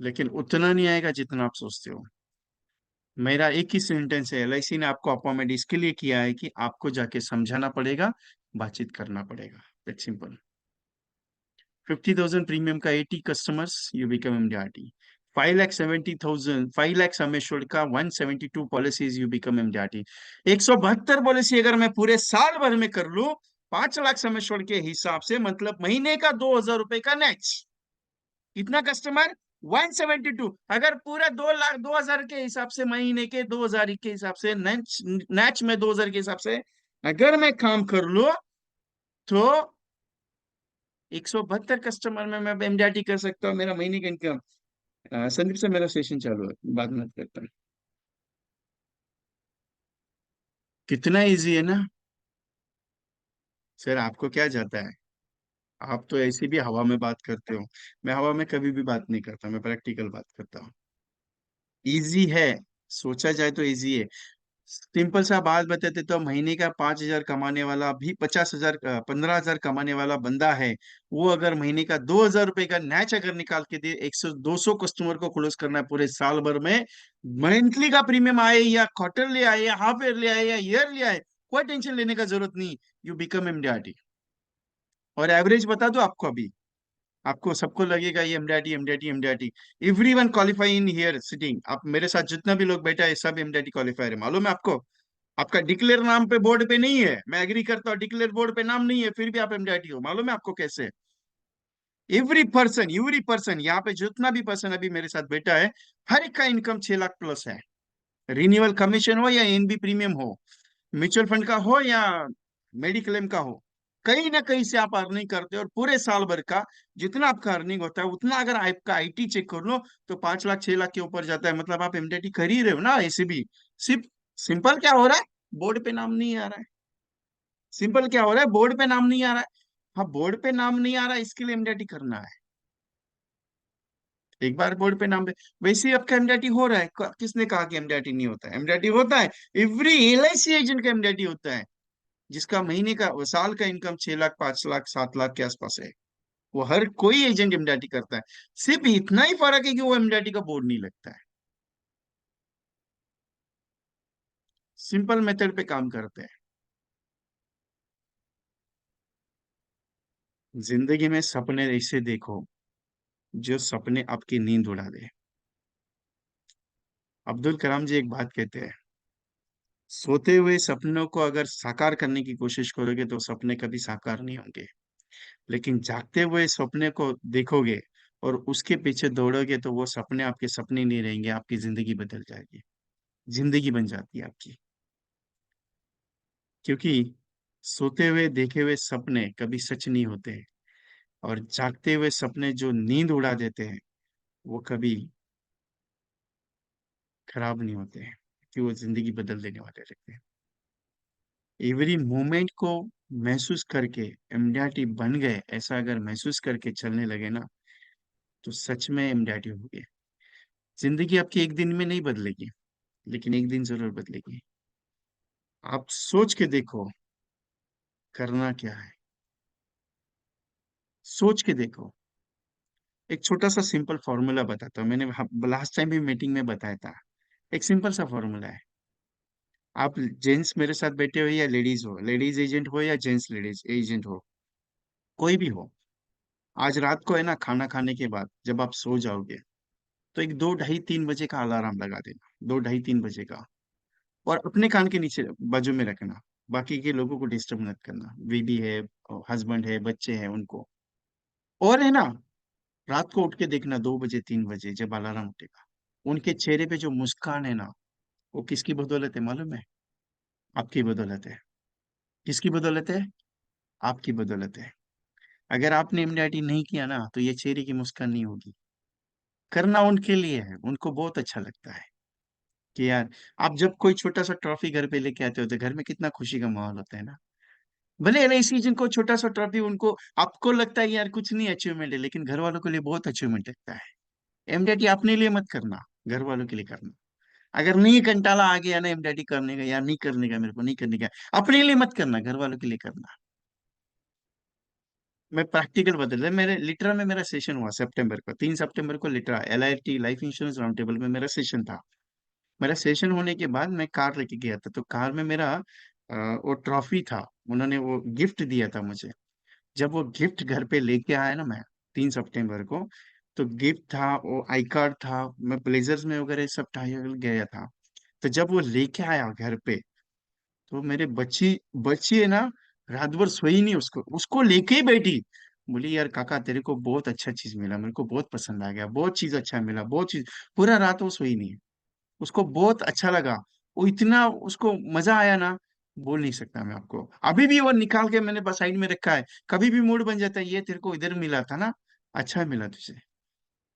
लेकिन उतना नहीं आएगा जितना आप सोचते हो। मेरा एक ही सेंटेंस है, एलआईसी ने आपको अपॉइंटमेंट इसके लिए किया है कि आपको जाके समझाना पड़ेगा, बातचीत करना पड़ेगा। That simple. 50,000 प्रीमियम का 80 customers, you become MDRT. 5,70,000, 5 lakh sum assured का 172 policies, you become MDRT. 172 policy अगर मैं पूरे साल भर में कर लूं, 5 लाख सम एश्योर्ड के हिसाब से, मतलब महीने का 2,000 रुपए का नेट। इतना कस्टमर, 172। अगर पूरा 2 लाख 2,000 के हिसाब से, महीने के 2,000 के हिसाब से, नेच नेच में 2,000 के हिसाब से अगर मैं काम कर लूं, तो 172 कस्टमर में मैं एमडीआरटी कर सकता हूँ। मेरा महीने का इनकम। संदीप से मेरा सेशन चालू है, बाद में करता हूँ। कितना इजी है ना। सर आपको क्या जाता है? आप तो ऐसे भी हवा में बात करते हो। मैं हवा में कभी भी बात नहीं करता, मैं प्रैक्टिकल बात करता हूँ। इजी है, सोचा जाए तो इजी है। सिंपल सा बात बताते तो, महीने का 5,000 कमाने वाला भी, 50,000 15,000 कमाने वाला बंदा है, वो अगर महीने का 2,000 रुपए का नैच अगर निकाल के दे, 100 200 कस्टमर को क्लोज करना है पूरे साल भर में, मंथली का प्रीमियम आए या क्वार्टरली आए या हाफ ईयरली आए या ईयरली आए, कोई टेंशन लेने का जरूरत नहीं। You become MDRT. और एवरेज बता दो आपको अभी, आपको सबको लगेगा ये MDRT MDRT MDRT. Every one qualify in here sitting, आप मेरे साथ जितना भी लोग बैठा है सब एमडीआरटी क्वालिफायर है, मालूम है आपको? आपका डिक्लेयर नाम पे बोर्ड पे नहीं है, मैं एग्री करता हूँ, डिक्लेयर बोर्ड पे नाम नहीं है, फिर भी आप एमडीआरटी हो, मालूम है आपको कैसे? एवरी पर्सन यहाँ पे जितना भी पर्सन अभी मेरे साथ बैठा है, हर एक का इनकम 6 लाख प्लस है। रिन्यूअल कमीशन हो या एनबी प्रीमियम हो, म्यूचुअल फंड का हो या मेडिक्लेम का हो, कहीं ना कहीं से आप अर्निंग करते हो, और पूरे साल भर का जितना आपका अर्निंग होता है उतना अगर आपका आईटी चेक कर लो, तो 5 लाख 6 लाख के ऊपर जाता है, मतलब आप एमडीआरटी कर ही रहे हो ना ऐसे भी। सिर्फ सिंपल क्या हो रहा है, बोर्ड पे नाम नहीं आ रहा है। सिंपल क्या हो रहा है, बोर्ड पे नाम नहीं आ रहा है। हाँ, बोर्ड पे नाम नहीं आ रहा है, इसके लिए एमडीआरटी करना है। एक बार बोर्ड पे नाम पे, वैसे ही आपका एमडीआरटी हो रहा है। किसने कहा कि एमडीआरटी नहीं होता है? एमडीआरटी होता है। एवरी एलआईसी एजेंट का एमडीआरटी होता है, जिसका महीने का साल का इनकम 6 लाख 5 लाख 7 लाख के आसपास है। वो हर कोई एजेंट एमडीआरटी करता है। सिर्फ इतना ही फर्क है कि वो एमडीआरटी का बोर्ड नहीं लगता है। सिंपल मेथड पे काम करते हैं। जिंदगी में सपने ऐसे देखो, जो सपने आपकी नींद उड़ा दे। अब्दुल कलाम जी एक बात कहते हैं, सोते हुए सपनों को अगर साकार करने की कोशिश करोगे तो सपने कभी साकार नहीं होंगे, लेकिन जागते हुए सपने को देखोगे और उसके पीछे दौड़ोगे तो वो सपने आपके सपने नहीं रहेंगे, आपकी जिंदगी बदल जाएगी, जिंदगी बन जाती है आपकी। क्योंकि सोते हुए देखे हुए सपने कभी सच नहीं होते, और जागते हुए सपने जो नींद उड़ा देते हैं, वो कभी खराब नहीं होते हैं, कि वो जिंदगी बदल देने वाले रहते हैं। एवरी मोमेंट को महसूस करके एमडीआरटी बन गए, ऐसा अगर महसूस करके चलने लगे ना, तो सच में एमडीआरटी हो गए। जिंदगी आपकी एक दिन में नहीं बदलेगी, लेकिन एक दिन जरूर बदलेगी। आप सोच के देखो, करना क्या है, सोच के देखो। एक छोटा सा सिंपल फॉर्मूला बताता हूँ, मैंने लास्ट टाइम भी मीटिंग में बताया था। एक सिंपल सा फॉर्मूला है, आप जेंट्स मेरे साथ बैठे हो या लेडीज हो, लेडीज एजेंट हो या जेंट्स लेडीज एजेंट हो, कोई भी हो, आज रात को है ना, खाना खाने के बाद जब आप सो जाओगे, तो एक 2 ढाई 3 बजे का अलार्म लगा देना, 2 ढाई 3 बजे का। और अपने कान के नीचे बाजू में रखना, बाकी के लोगों को डिस्टर्ब मत करना, बीवी है, हस्बैंड है, बच्चे हैं, उनको। और है ना, रात को उठ के देखना 2 बजे 3 बजे जब अलार्म उठेगा, उनके चेहरे पे जो मुस्कान है ना, वो किसकी बदौलत है मालूम है? आपकी बदौलत है। किसकी बदौलत है? आपकी बदौलत है। अगर आपने इम्यूनिटी नहीं किया ना, तो ये चेहरे की मुस्कान नहीं होगी। करना उनके लिए है, उनको बहुत अच्छा लगता है कि यार, आप जब कोई छोटा सा ट्रॉफी घर पे लेके आते हो तो घर में कितना खुशी का माहौल होता है ना। भले एलआईसी जिनको छोटा सा ट्रॉफी, उनको, आपको लगता है यार कुछ नहीं अचीवमेंट है, लेकिन घर वालों के लिए बहुत अचीवमेंट लगता है। एमडीटी अपने लिए मत करना, घर वालों के लिए करना। अगर नहीं कंटाला आ गया ना एमडीटी करने का, या नहीं करने का, मेरे को नहीं करने का, अपने लिए मत करना, घर वालों के लिए करना। मैं प्रैक्टिकल बदल रहा, मेरे लिटरा में मेरा सेशन हुआ सितंबर को, 3 सितंबर को Litera LIT life insurance round table में मेरा सेशन था। मेरा सेशन होने के बाद मैं कार लेके गया था, तो कार में मेरा वो ट्रॉफी था, उन्होंने वो गिफ्ट दिया था मुझे। जब वो गिफ्ट घर पे लेके आया ना मैं, 3 सितंबर को, तो गिफ्ट था, वो आई कार्ड था, मैं ब्लेजर्स में वगैरह सब टाई गया था। तो जब वो लेके आया घर पे, तो मेरे बच्ची बच्ची है ना, रात भर सोई नहीं, उसको उसको लेके ही बैठी। बोली यार काका, तेरे को बहुत अच्छा चीज मिला, मेरे को बहुत पसंद आ गया, बहुत चीज अच्छा मिला, बहुत चीज। पूरा रात वो सोई नहीं, उसको बहुत अच्छा लगा। वो इतना उसको मजा आया ना, बोल नहीं सकता मैं आपको। अभी भी वो निकाल के मैंने बस साइड में रखा है, कभी भी मूड बन जाता है, ये तेरे को इधर मिला था ना, अच्छा मिला तुझे।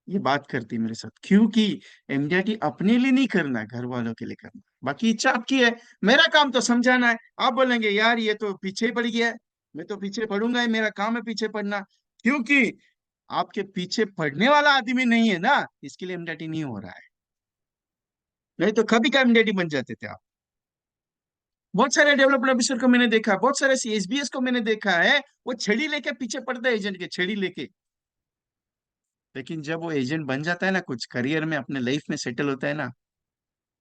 ये बात करती है मेरे साथ, क्योंकि एमडीआरटी अपने लिए नहीं करना है, घर वालों के लिए करना है। बाकी इच्छा आपकी है, मेरा काम तो समझाना है। आप बोलेंगे यार ये तो पीछे ही पड़ गया है, मैं तो पीछे पड़ूंगा ही, मेरा काम है पीछे पड़ना। क्योंकि आपके पीछे पड़ने वाला आदमी नहीं है ना, इसके लिए एमडीआरटी नहीं हो रहा है। नहीं तो कभी का एमडीआरटी बन जाते थे आप। बहुत सारे डेवलपर ऑफिसर को मैंने देखा, बहुत सारे एसबीएस को मैंने देखा है, वो छड़ी लेके पीछे पड़ता है एजेंट के, छड़ी लेके। लेकिन जब वो एजेंट बन जाता है ना, कुछ करियर में अपने लाइफ में सेटल होता है ना,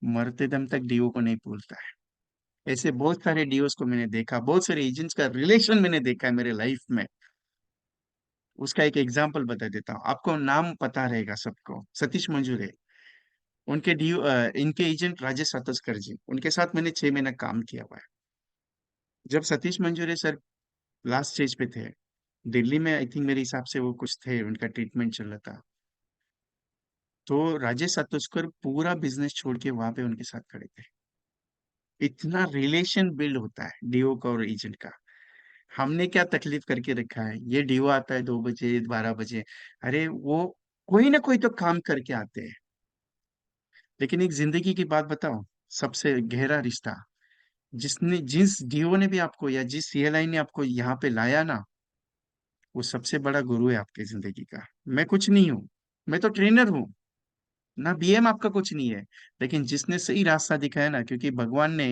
मरते दम तक डीओ को नहीं भूलता है। ऐसे बहुत सारे डीओस को मैंने देखा, बहुत सारे एजेंट्स का रिलेशन मैंने देखा है मेरे लाइफ में। उसका एक एग्जांपल बता देता हूँ आपको, नाम पता रहेगा सबको, सतीश मंजूरे। उनके डीओ, इनके एजेंट राजेश सातोस्कर जी, उनके साथ मैंने 6 महीना काम किया हुआ है। जब सतीश मंजूरे सर लास्ट स्टेज पे थे दिल्ली में, आई थिंक मेरे हिसाब से वो कुछ थे, उनका ट्रीटमेंट चल रहा था, तो राजेश सातोस्कर पूरा बिजनेस छोड़ के वहां पे उनके साथ खड़े थे। इतना रिलेशन बिल्ड होता है डीओ का और एजेंट का। हमने क्या तकलीफ करके रखा है, ये डीओ आता है 2 बजे 12 बजे, अरे वो कोई ना कोई तो काम करके आते हैं। लेकिन एक जिंदगी की बात बताओ, सबसे गहरा रिश्ता, जिसने, जिस डीओ ने भी आपको या जिस सीएलआई ने आपको यहाँ पे लाया ना, वो सबसे बड़ा गुरु है आपकी जिंदगी का। मैं कुछ नहीं हूँ, मैं तो ट्रेनर हूँ, ना बीएम आपका कुछ नहीं है। लेकिन जिसने सही रास्ता दिखाया ना, क्योंकि भगवान ने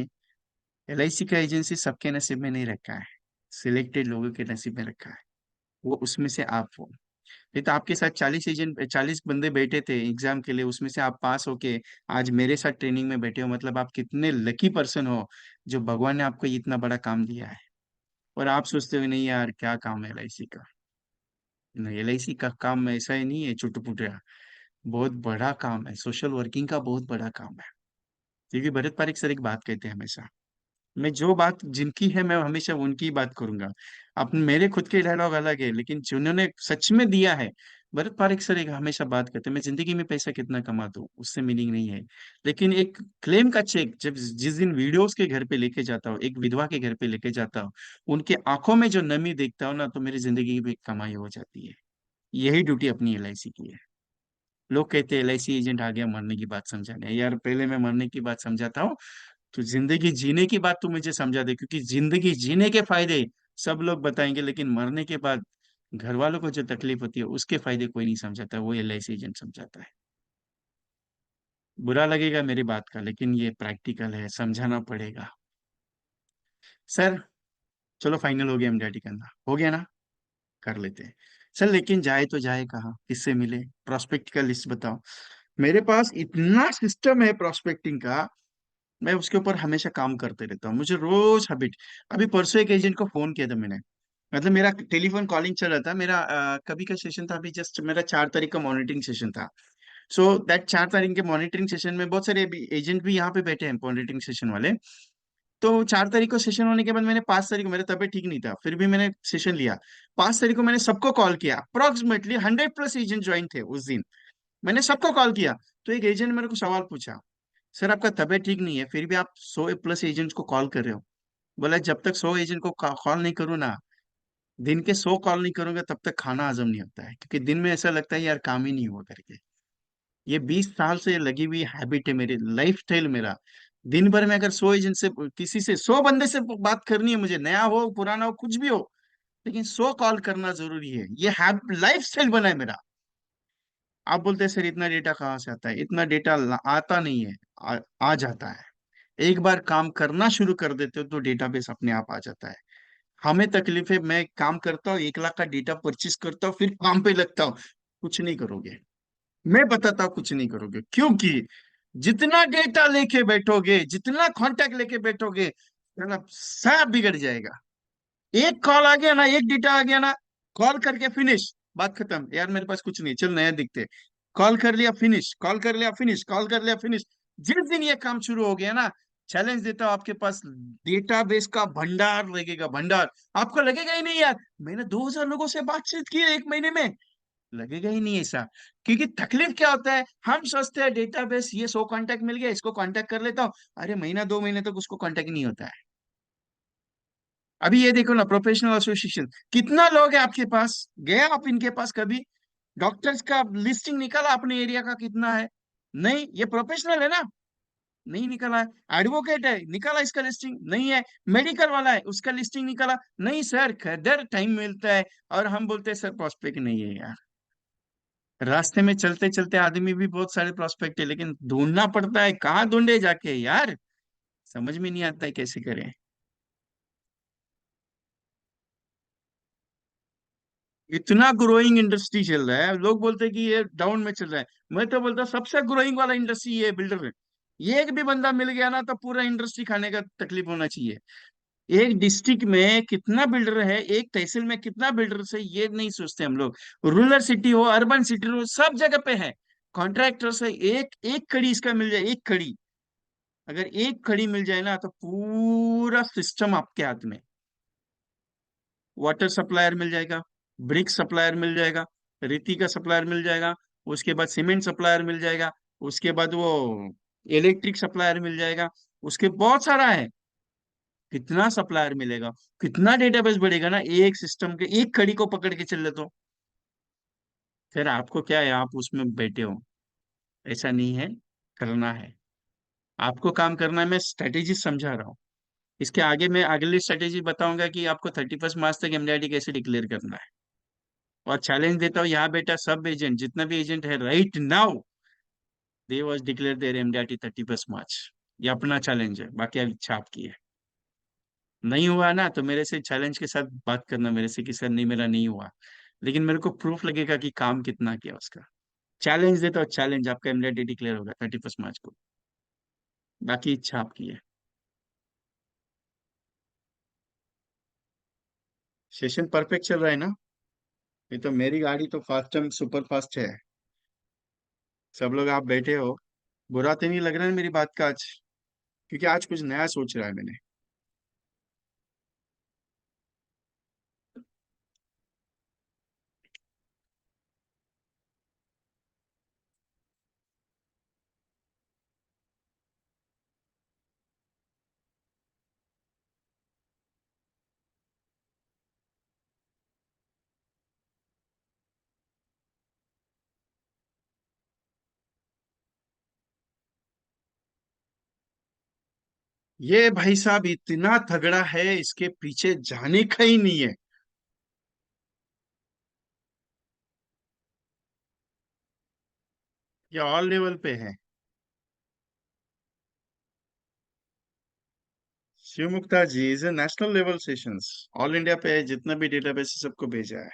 एलआईसी का एजेंसी सबके नसीब में नहीं रखा है, सिलेक्टेड लोगों के नसीब में रखा है, वो उसमें से आप हो। नहीं तो आपके साथ 40 एजेंट, 40 बंदे बैठे थे एग्जाम के लिए, उसमें से आप पास होके आज मेरे साथ ट्रेनिंग में बैठे हो, मतलब आप कितने लकी पर्सन हो, जो भगवान ने आपको इतना बड़ा काम दिया है। और आप सोचते हो नहीं यार क्या काम है एलआईसी का। नहीं, एलआईसी का काम ऐसा ही नहीं है चुटपुटिया, बहुत बड़ा काम है, सोशल वर्किंग का बहुत बड़ा काम है। क्योंकि भरत पारिक सर एक बात कहते हैं हमेशा, मैं जो बात जिनकी है मैं हमेशा उनकी बात करूंगा। अब मेरे खुद के डायलॉग अलग है, लेकिन जिन्होंने सच में दिया है, भरत पारिक सर एक हमेशा बात करते हैं, मैं जिंदगी में पैसा कितना कमाता हूँ उससे मीनिंग नहीं है, लेकिन एक क्लेम का चेक जब जिस दिन वीडियोस के घर पे लेके जाता हूँ, एक विधवा के घर पे लेके जाता हूँ, उनके आंखों में जो नमी देखता हूँ ना, तो मेरी जिंदगी की कमाई हो जाती है। यही ड्यूटी अपनी एलआईसी की है। लोग कहते हैं एलआईसी एजेंट आ गया मरने की बात समझाने, यार पहले मैं मरने की बात समझाता हूँ, तो जिंदगी जीने की बात तू मुझे समझा दे, क्योंकि जिंदगी जीने के फायदे सब लोग बताएंगे, लेकिन मरने के बाद घर वालों को जो तकलीफ होती है उसके फायदे कोई नहीं समझाता, वो एलआईसी एजेंट समझाता है। बुरा लगेगा मेरी बात का, लेकिन ये प्रैक्टिकल है, समझाना पड़ेगा। सर, चलो फाइनल हो गया, हम डैडी करना हो गया ना, कर लेते हैं। सर लेकिन जाए तो जाए कहाँ, किससे मिले, प्रोस्पेक्ट का लिस्ट बताओ। मेरे पास इतना सिस्टम है प्रोस्पेक्टिंग का, मैं उसके ऊपर हमेशा काम करते रहता हूँ, मुझे रोज हैबिट। अभी परसों एक एजेंट को फोन किया था मैंने, मतलब मेरा टेलीफोन कॉलिंग चल रहा था, मेरा कभी का सेशन था, अभी जस्ट मेरा 4 तारीख का मॉनिटरिंग सेशन था। सो दैट 4 तारीख के मॉनिटरिंग सेशन में बहुत सारे एजेंट भी यहाँ पे बैठे हैं मॉनिटरिंग सेशन वाले। तो 4 तारीख को सेशन होने के बाद मैंने 5 तारीख को, मेरा तबीयत ठीक नहीं था फिर भी मैंने सेशन लिया। 5 तारीख को मैंने सबको कॉल किया, अप्रोक्सीमेटली 100+ एजेंट ज्वाइन थे उस दिन। मैंने सबको कॉल किया। तो एक एजेंट मेरे को सवाल पूछा, सर आपका तबीयत ठीक नहीं है फिर भी आप 100+ एजेंट्स को कॉल कर रहे हो। बोला जब तक 100 एजेंट को कॉल नहीं करूँ ना, दिन के 100 कॉल नहीं करूंगा तब तक खाना हजम नहीं होता है, क्योंकि दिन में ऐसा लगता है यार काम ही नहीं हुआ करके। ये 20 साल से लगी हुई हैबिट है मेरी, लाइफ स्टाइल मेरा। दिन भर में अगर 100 एजेंट से, किसी से 100 बंदे से बात करनी है मुझे, नया हो पुराना हो कुछ भी हो, लेकिन 100 कॉल करना जरूरी है, ये लाइफ स्टाइल बना है मेरा। आप बोलते हैं सर इतना डेटा कहाँ से आता है, इतना डेटा आता नहीं है, आ जाता है। एक बार काम करना शुरू कर देते हो तो डेटाबेस अपने आप आ जाता है। हमें तकलीफ है, मैं काम करता हूँ 1 लाख का डेटा परचेज करता हूँ फिर काम पे लगता हूँ, कुछ नहीं करोगे। मैं बताता हूँ कुछ नहीं करोगे, क्योंकि जितना डेटा लेके बैठोगे, जितना कांटेक्ट लेके बैठोगे, मतलब सब बिगड़ जाएगा। एक कॉल आ गया ना, एक डेटा आ गया ना, कॉल करके फिनिश, बात खत्म, यार मेरे पास कुछ नहीं, चल नया दिखते। कॉल कर लिया फिनिश, कॉल कर लिया फिनिश, कॉल कर लिया फिनिश। जिस दिन ये काम शुरू हो गया ना, चैलेंज देता हूं, आपके पास डेटाबेस का भंडार लगेगा, भंडार। आपको लगेगा ही नहीं यार मैंने 2,000 लोगों से बातचीत की है 1 महीने में, लगेगा ही नहीं ऐसा। क्योंकि तकलीफ क्या होता है, हम सोचते हैं डेटाबेस ये 100 कांटेक्ट मिल गया, इसको कांटेक्ट कर लेता हूँ, अरे महीना 2 महीने तक उसको कांटेक्ट नहीं होता है। अभी ये देखो ना, प्रोफेशनल एसोसिएशन कितना लोग है आपके पास, गया आप इनके पास कभी? डॉक्टर्स का लिस्टिंग निकाला अपने एरिया का कितना है? नहीं, ये प्रोफेशनल है ना, नहीं निकाला है। एडवोकेट है, निकाला इसका लिस्टिंग? नहीं है। मेडिकल वाला है, उसका लिस्टिंग निकाला? नहीं सर, किधर टाइम मिलता है। और हम बोलते हैं सर प्रोस्पेक्ट नहीं है यार। रास्ते में चलते चलते आदमी भी बहुत सारे प्रोस्पेक्ट है, लेकिन ढूंढना पड़ता है, कहाँ ढूंढे जाके यार, समझ में नहीं आता है कैसे करें। इतना ग्रोइंग इंडस्ट्री चल रहा है, लोग बोलते हैं कि ये डाउन में चल रहा है। मैं तो बोलता हूँ सबसे ग्रोइंग वाला इंडस्ट्री ये बिल्डर है। ये एक भी बंदा मिल गया ना तो पूरा इंडस्ट्री खाने का तकलीफ होना चाहिए। एक डिस्ट्रिक्ट में कितना बिल्डर है, एक तहसील में कितना बिल्डर है, ये नहीं सोचते हम लोग। रूरल सिटी हो अर्बन सिटी हो सब जगह पे है कॉन्ट्रैक्टर से। एक एक कड़ी इसका मिल जाए, एक कड़ी, अगर एक कड़ी मिल जाए ना तो पूरा सिस्टम आपके हाथ में। वाटर सप्लायर मिल जाएगा, ब्रिक सप्लायर मिल जाएगा, रेती का सप्लायर मिल जाएगा, उसके बाद सीमेंट सप्लायर मिल जाएगा, उसके बाद वो इलेक्ट्रिक सप्लायर मिल जाएगा, उसके बहुत सारा है। कितना सप्लायर मिलेगा, कितना डेटाबेस बढ़ेगा ना एक सिस्टम के, एक कड़ी को पकड़ के चल ले तो। फिर आपको क्या है, आप उसमें बैठे हो, ऐसा नहीं है, करना है। आपको काम करना है, मैं स्ट्रेटेजी समझा रहा हूँ। इसके आगे मैं अगली स्ट्रेटेजी बताऊंगा कि आपको 31 मार्च तक एमडीआईटी कैसे डिक्लेयर करना है। और चैलेंज देता हूँ यहाँ बेटा, सब एजेंट जितना भी एजेंट है right now, they was declare their MDIT 31 March. ये अपना चैलेंज है, बाकी अब इच्छा आपकी है। नहीं हुआ ना तो मेरे से चैलेंज के साथ बात करना मेरे से कि सर नहीं मेरा नहीं हुआ, लेकिन मेरे को प्रूफ लगेगा कि काम कितना किया उसका। चैलेंज देता हूँ, चैलेंज, आपका एमडीआईटी डिक्लेयर होगा 31 मार्च को, बाकी इच्छा आपकी है। सेशन परफेक्ट चल रहा है ना? ये तो मेरी गाड़ी तो फास्ट एंड सुपर फास्ट है। सब लोग आप बैठे हो, बुरा तो नहीं लग रहा है मेरी बात का आज? क्योंकि आज कुछ नया सोच रहा है मैंने। ये भाई साहब इतना तगड़ा है, इसके पीछे जाने का ही नहीं है। ये ऑल लेवल पे है। Shiv Mukta ji is a national level sessions, all India पे है, जितना भी डेटाबेस है सबको भेजा है।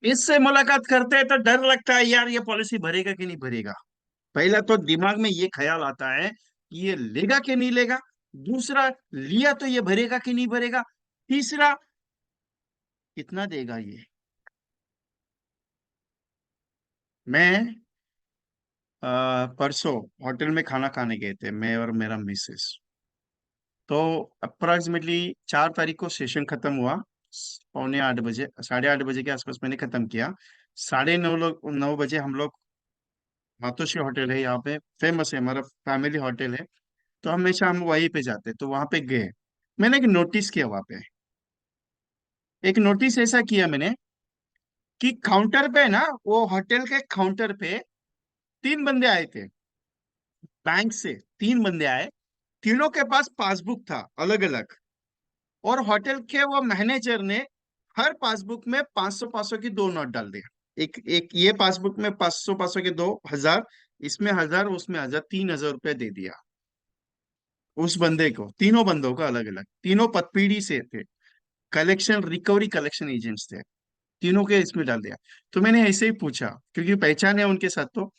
इससे मुलाकात करते हैं तो डर लगता है यार, ये पॉलिसी भरेगा कि नहीं भरेगा। पहला तो दिमाग में ये ख्याल आता है कि ये लेगा कि नहीं लेगा। दूसरा, लिया तो ये भरेगा कि नहीं भरेगा। तीसरा, कितना देगा ये। मैं परसों होटल में खाना खाने गए थे, मैं और मेरा मिसेस। तो अप्रोक्सीमेटली 4 तारीख को सेशन खत्म हुआ। पौने 8 बजे, 8:30 बजे के आसपास मैंने खत्म किया। 9:30 बजे हम लोग, मातोश्री होटल है यहाँ पे, फेमस है, हमारा फैमिली होटल है। तो हमेशा हम वहीं पे जाते, तो वहां पे गए। मैंने एक नोटिस किया वहां पे। एक नोटिस ऐसा किया मैंने कि काउंटर पे ना, वो होटल के काउंटर पे 3 बंदे आए थे बैंक से। 3 बंदे आए, तीनों के पास पासबुक था अलग अलग। और होटल के वो मैनेजर ने हर पासबुक में 500 500 की 2 नोट डाल दिया। एक एक ये पासबुक में 500 500 के 2 हजार, इसमें 1000, उसमें 1000, 3000 रुपये दे दिया उस बंदे को। तीनों बंदों का अलग अलग, तीनों पतपीढ़ी से थे, कलेक्शन रिकवरी कलेक्शन एजेंट्स थे। तीनों के इसमें डाल दिया। तो मैंने ऐसे ही पूछा, क्योंकि पहचान है उनके साथ। तो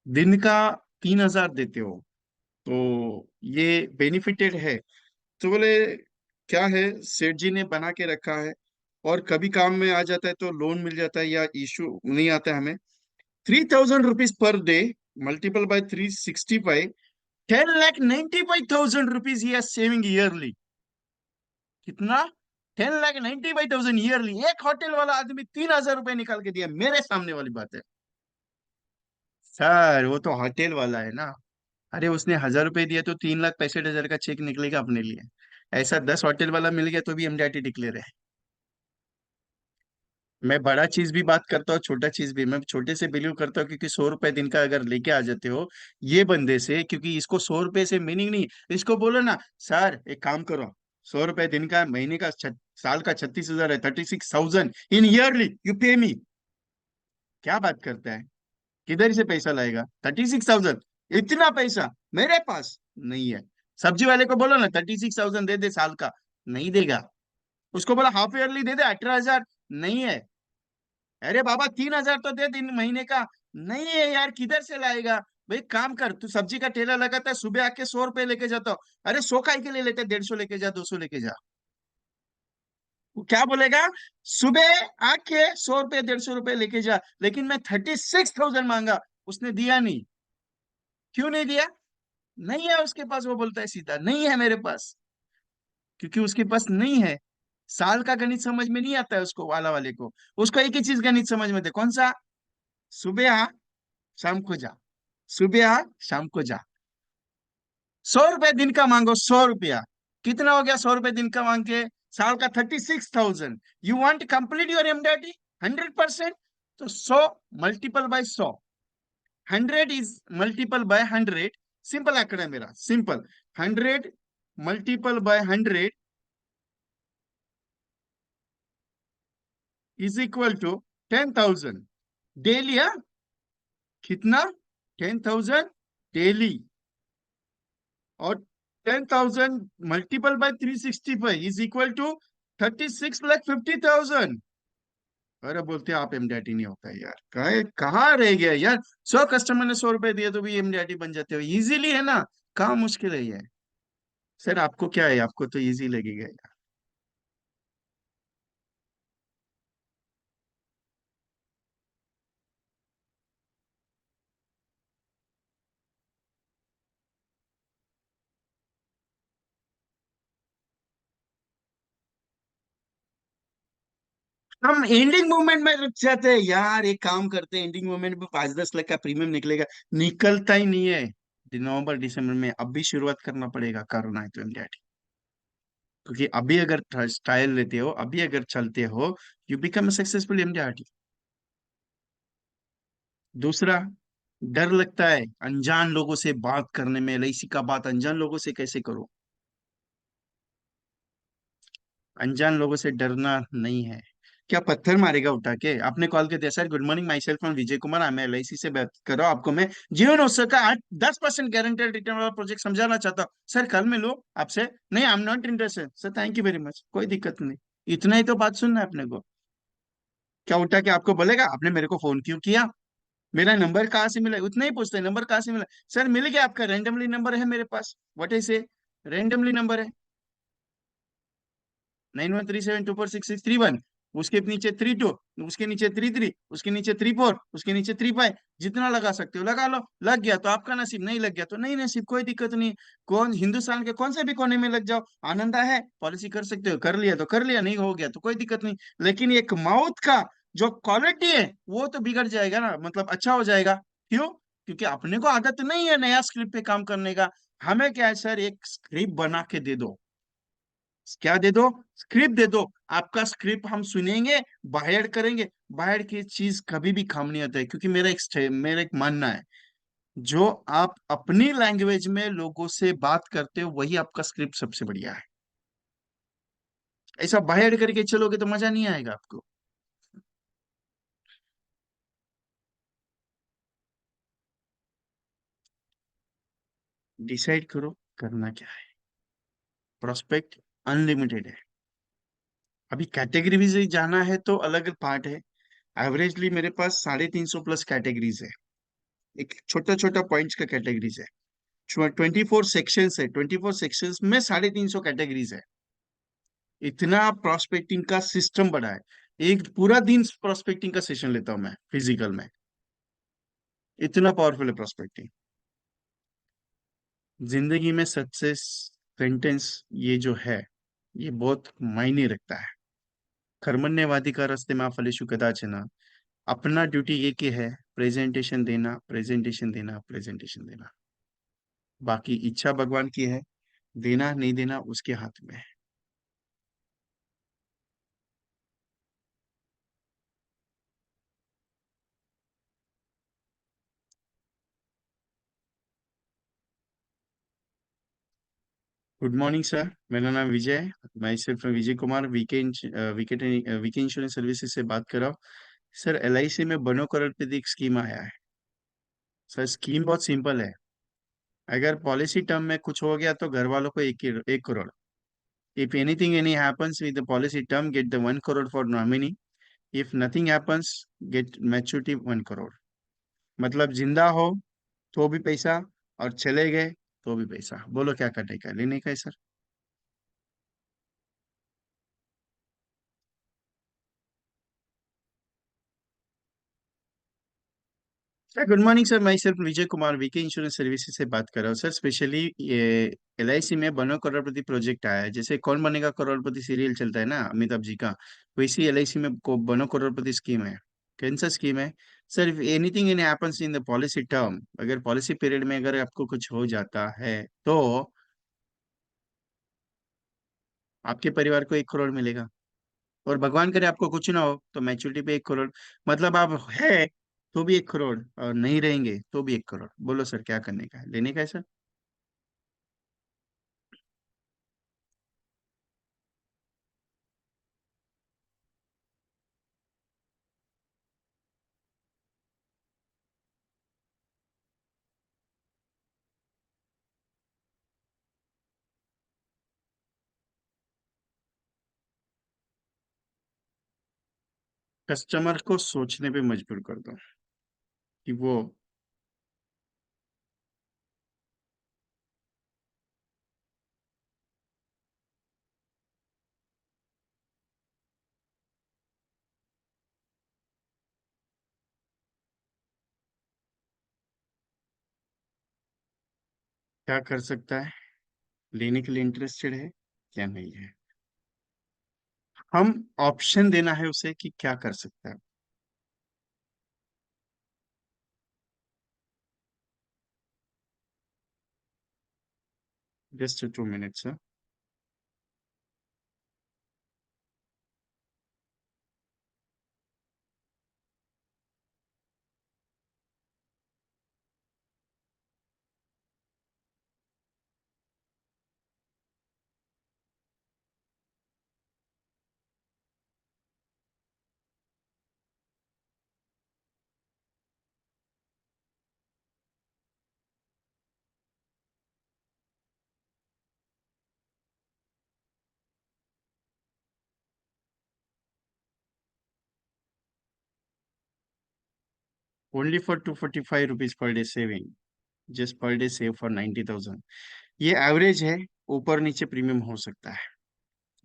दिन का 3000 देते हो, तो ये बेनिफिटेड है। तो बोले, क्या है, सेठ जी ने बना के रखा है, और कभी काम में आ जाता है तो लोन मिल जाता है, या इशू नहीं आता है हमें। 3000 rupees per day, multiple by 365, 10,95,000 rupees he saving yearly. कितना? 10,95,000 ईयरली। एक होटल वाला आदमी 3000 रुपये निकाल के दिया मेरे सामने, वाली बात है। सर वो तो होटल वाला है ना। अरे उसने 1000 रुपये दिया तो 3,65,000 का चेक निकलेगा अपने लिए। ऐसा 10 होटल वाला मिल गया तो भी एमडीआरटी डिक्लेयर है। मैं बड़ा चीज भी बात करता हूँ, छोटा चीज भी। मैं छोटे से बिलीव करता हूँ, क्योंकि 100 रुपए दिन का अगर लेके आ जाते हो ये बंदे से, क्योंकि इसको 100 रुपए से मीनिंग नहीं। इसको बोलो ना, सर एक काम करो, 100 रुपए दिन का, महीने का साल का 36,000 है, 36,000 इन ईयरली यू पे मी। क्या बात करता है, किधर से पैसा लाएगा 36,000? इतना पैसा मेरे पास नहीं है। सब्जी वाले को बोलो ना 36,000 दे दे साल का, नहीं देगा। उसको बोला हाफ ईयरली दे दे 18,000, नहीं है। अरे बाबा 3,000 तो दे दिन महीने का, नहीं है यार, किधर से लाएगा। भाई काम कर, तू सब्जी का ठेला लगाता है, सुबह आके 100 रुपए लेके जाता हो। अरे 100 का ही के लिए लेते, 150 लेके जा, 200 लेके जा। वो क्या बोलेगा? सुबह आके 100 रुपए 150 रुपए लेके जा, लेकिन मैं 36,000 मांगा। उसने दिया नहीं। क्यों नहीं दिया? नहीं है उसके पास। वो बोलता है सीधा, नहीं है मेरे पास। क्योंकि उसके पास नहीं है। साल का गणित समझ में नहीं आता है उसको, वाले को। उसको एक ही चीज गणित समझ में थे, कौन सा? सुबह आ, शाम को जा। सुबह आ, शाम को जा। 100 रुपए दिन का मांगो, 100 रुपया। कितना हो गया 100 रुपए दिन का मांग के? साल का 36,000। You want complete your MDRT 100%? तो 100 × 100। 100 इज मल्टीपल बाय 100। सिंपल आंकड़ा है मेरा, simple. 100 × 100 is equal to 10,000 daily. हाँ, कितना? 10,000 डेली। और 10,000 multiple by 365 is equal to 36,50,000। अरे बोलते हैं आप एमडीआरटी नहीं होता है यार, कहाँ रह गया यार। 100 कस्टमर ने 100 रुपए दिए तो भी एमडीआरटी बन जाते हो, इजीली है ना। कहाँ मुश्किल है ये। सर आपको क्या है, आपको तो इजी लगेगा यार। हम एंडिंग मोमेंट में रुक जाते हैं यार। एक काम करते हैं, एंडिंग मोमेंट में 5-10 लाख का प्रीमियम निकलेगा। निकलता ही नहीं है। नवंबर दिसंबर में अभी शुरुआत करना पड़ेगा, करना है तो एमडीआरटी। क्योंकि अभी अगर ट्रायल लेते हो, अभी अगर चलते हो, यू बिकम सक्सेसफुल एमडीआरटी। दूसरा, डर लगता है अनजान लोगों से बात करने में। एलआईसी का बात अनजान लोगों से कैसे करो। अनजान लोगों से डरना नहीं है। क्या पत्थर मारेगा उठा के? आपने कॉल कर दिया, sir good morning, myself from Vijay Kumar, मैं एलआईसी से बात कर रहा हूँ। आपको मैं जीवन उत्सव का 8-10% गारंटेड रिटर्न वाला प्रोजेक्ट समझाना चाहता हूँ। सर कल मिलो आपसे। नहीं, I am not interested. Sir thank you very much, कोई दिक्कत नहीं। इतना ही तो बात सुनना है अपने को। क्या उठा के आपको बोलेगा आपने मेरे को फोन क्यों किया, मेरा नंबर कहाँ से मिला, उतना ही पूछते हैं, नंबर कहाँ से मिला। सर मिल गया आपका, रैंडमली नंबर है मेरे पास, what is a, randomly number है, 9137246631, उसके नीचे 32, उसके नीचे 33, उसके नीचे 34, उसके नीचे 35, जितना लगा सकते हो लगा लो। लग गया तो आपका नसीब, नहीं लग गया तो नहीं नसीब, कोई दिक्कत नहीं। कौन हिंदुस्तान के कौन से भी कोने में लग जाओ, आनंद है, पॉलिसी कर सकते हो, कर लिया तो कर लिया, नहीं हो गया तो कोई दिक्कत नहीं। लेकिन एक माउथ का जो क्वालिटी है वो तो बिगड़ जाएगा ना, मतलब अच्छा हो जाएगा। क्यों? क्योंकि अपने को आदत नहीं है नया स्क्रिप्ट पे काम करने का। हमें क्या है सर, एक स्क्रिप्ट बना के दे दो, क्या दे दो, स्क्रिप्ट दे दो। आपका स्क्रिप्ट हम सुनेंगे, बाहर करेंगे। बाहर की चीज कभी भी काम नहीं आता है, क्योंकि मेरा एक मानना है, जो आप अपनी लैंग्वेज में लोगों से बात करते हो वही आपका स्क्रिप्ट सबसे बढ़िया है। ऐसा बाहर करके चलोगे तो मजा नहीं आएगा आपको। डिसाइड करो करना क्या है। प्रोस्पेक्ट अनलिमिटेड है। अभी कैटेगरी भी जाना है तो अलग पार्ट है। एवरेजली मेरे पास 350 प्लस कैटेगरीज है। एक छोटा छोटा पॉइंट्स का कैटेगरीज है। 24 सेक्शंस है, 24 सेक्शंस में 350 कैटेगरीज है। इतना प्रोस्पेक्टिंग का सिस्टम बड़ा है। एक पूरा दिन प्रोस्पेक्टिंग का सेशन लेता हूं मैं फिजिकल में। इतना पावरफुल है प्रोस्पेक्टिंग। जिंदगी में सक्सेस सेंटेंस ये जो है, ये बहुत मायने रखता है। कर्मण्यवादी का रास्ते में फलेषु कदाचन। अपना ड्यूटी ये की है, प्रेजेंटेशन देना, प्रेजेंटेशन देना, प्रेजेंटेशन देना। बाकी इच्छा भगवान की है, देना नहीं देना उसके हाथ में है। गुड मॉर्निंग सर, मेरा नाम विजय है। मैं सिर्फ विजय कुमार विकेट वीके इंश्योरेंस सर्विसेज से बात कर रहा हूँ। सर एलआईसी में बनो करोड़पति एक स्कीम आया है। सर स्कीम बहुत सिंपल है। अगर पॉलिसी टर्म में कुछ हो गया तो घर वालों को 1 crore. If anything any happens with the policy term get the 1 crore for nominee. If nothing happens get maturity 1 crore. मतलब जिंदा हो तो भी पैसा, और चले गए तो भी पैसा। बोलो क्या करने का है? लेने का है sir. Sir good morning sir, मैं सिर्फ Vijay Kumar VK insurance services से बात कर रहा हूँ सर। स्पेशली ये एलआईसी में बनो करोड़पति प्रोजेक्ट आया है। जैसे कौन बनेगा करोड़पति सीरियल चलता है ना अमिताभ जी का, वैसी एलआईसी में बनो करोड़पति स्कीम है। कौन सा स्कीम है? Sir if anything in happens in the policy term, अगर पॉलिसी पीरियड में अगर आपको कुछ हो जाता है तो आपके परिवार को 1 करोड़ मिलेगा। और भगवान करे आपको कुछ ना हो तो मैच्योरिटी पे 1 करोड़। मतलब आप है तो भी 1 करोड़, और नहीं रहेंगे तो भी 1 करोड़। बोलो सर क्या करने का है? लेने का है सर। कस्टमर को सोचने पे मजबूर कर दो कि वो क्या कर सकता है, लेने के लिए इंटरेस्टेड है क्या नहीं है। हम ऑप्शन देना है उसे कि क्या कर सकता है। Just 2 minutes. Only for 245 rupees per day saving, just per day save for 90,000। ये एवरेज है, ऊपर नीचे प्रीमियम हो सकता है।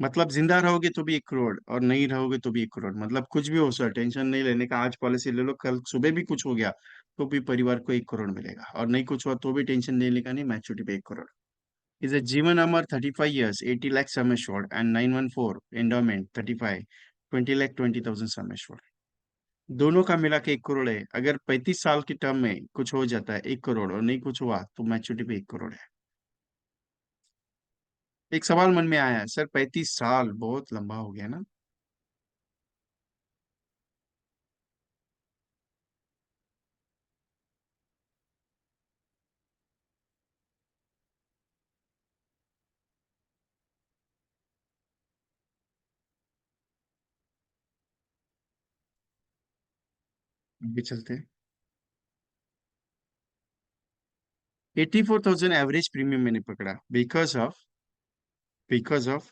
मतलब जिंदा रहोगे तो भी 1 करोड़, और नहीं रहोगे तो भी 1 करोड़, मतलब कुछ भी हो सर, टेंशन नहीं लेने का। आज पॉलिसी ले लो, कल सुबह भी कुछ हो गया तो भी परिवार को 1 करोड़ मिलेगा, और नहीं कुछ हुआ तो भी टेंशन लेने का नहीं, मैच्योरिटी पे 1 करोड़। इज a जीवन अमर 35 years 80 lakh sum assured and 914 endowment 35 20 lakh 20,000 sum assured। दोनों का मिला के 1 करोड़ है। अगर 35 साल की टर्म में कुछ हो जाता है 1 करोड़, और नहीं कुछ हुआ तो मैच्योरिटी पे 1 करोड़ है। एक सवाल मन में आया है सर, 35 साल बहुत लंबा हो गया ना। आगे चलते हैं। 84,000 एवरेज प्रीमियम मैंने पकड़ा, बिकॉज ऑफ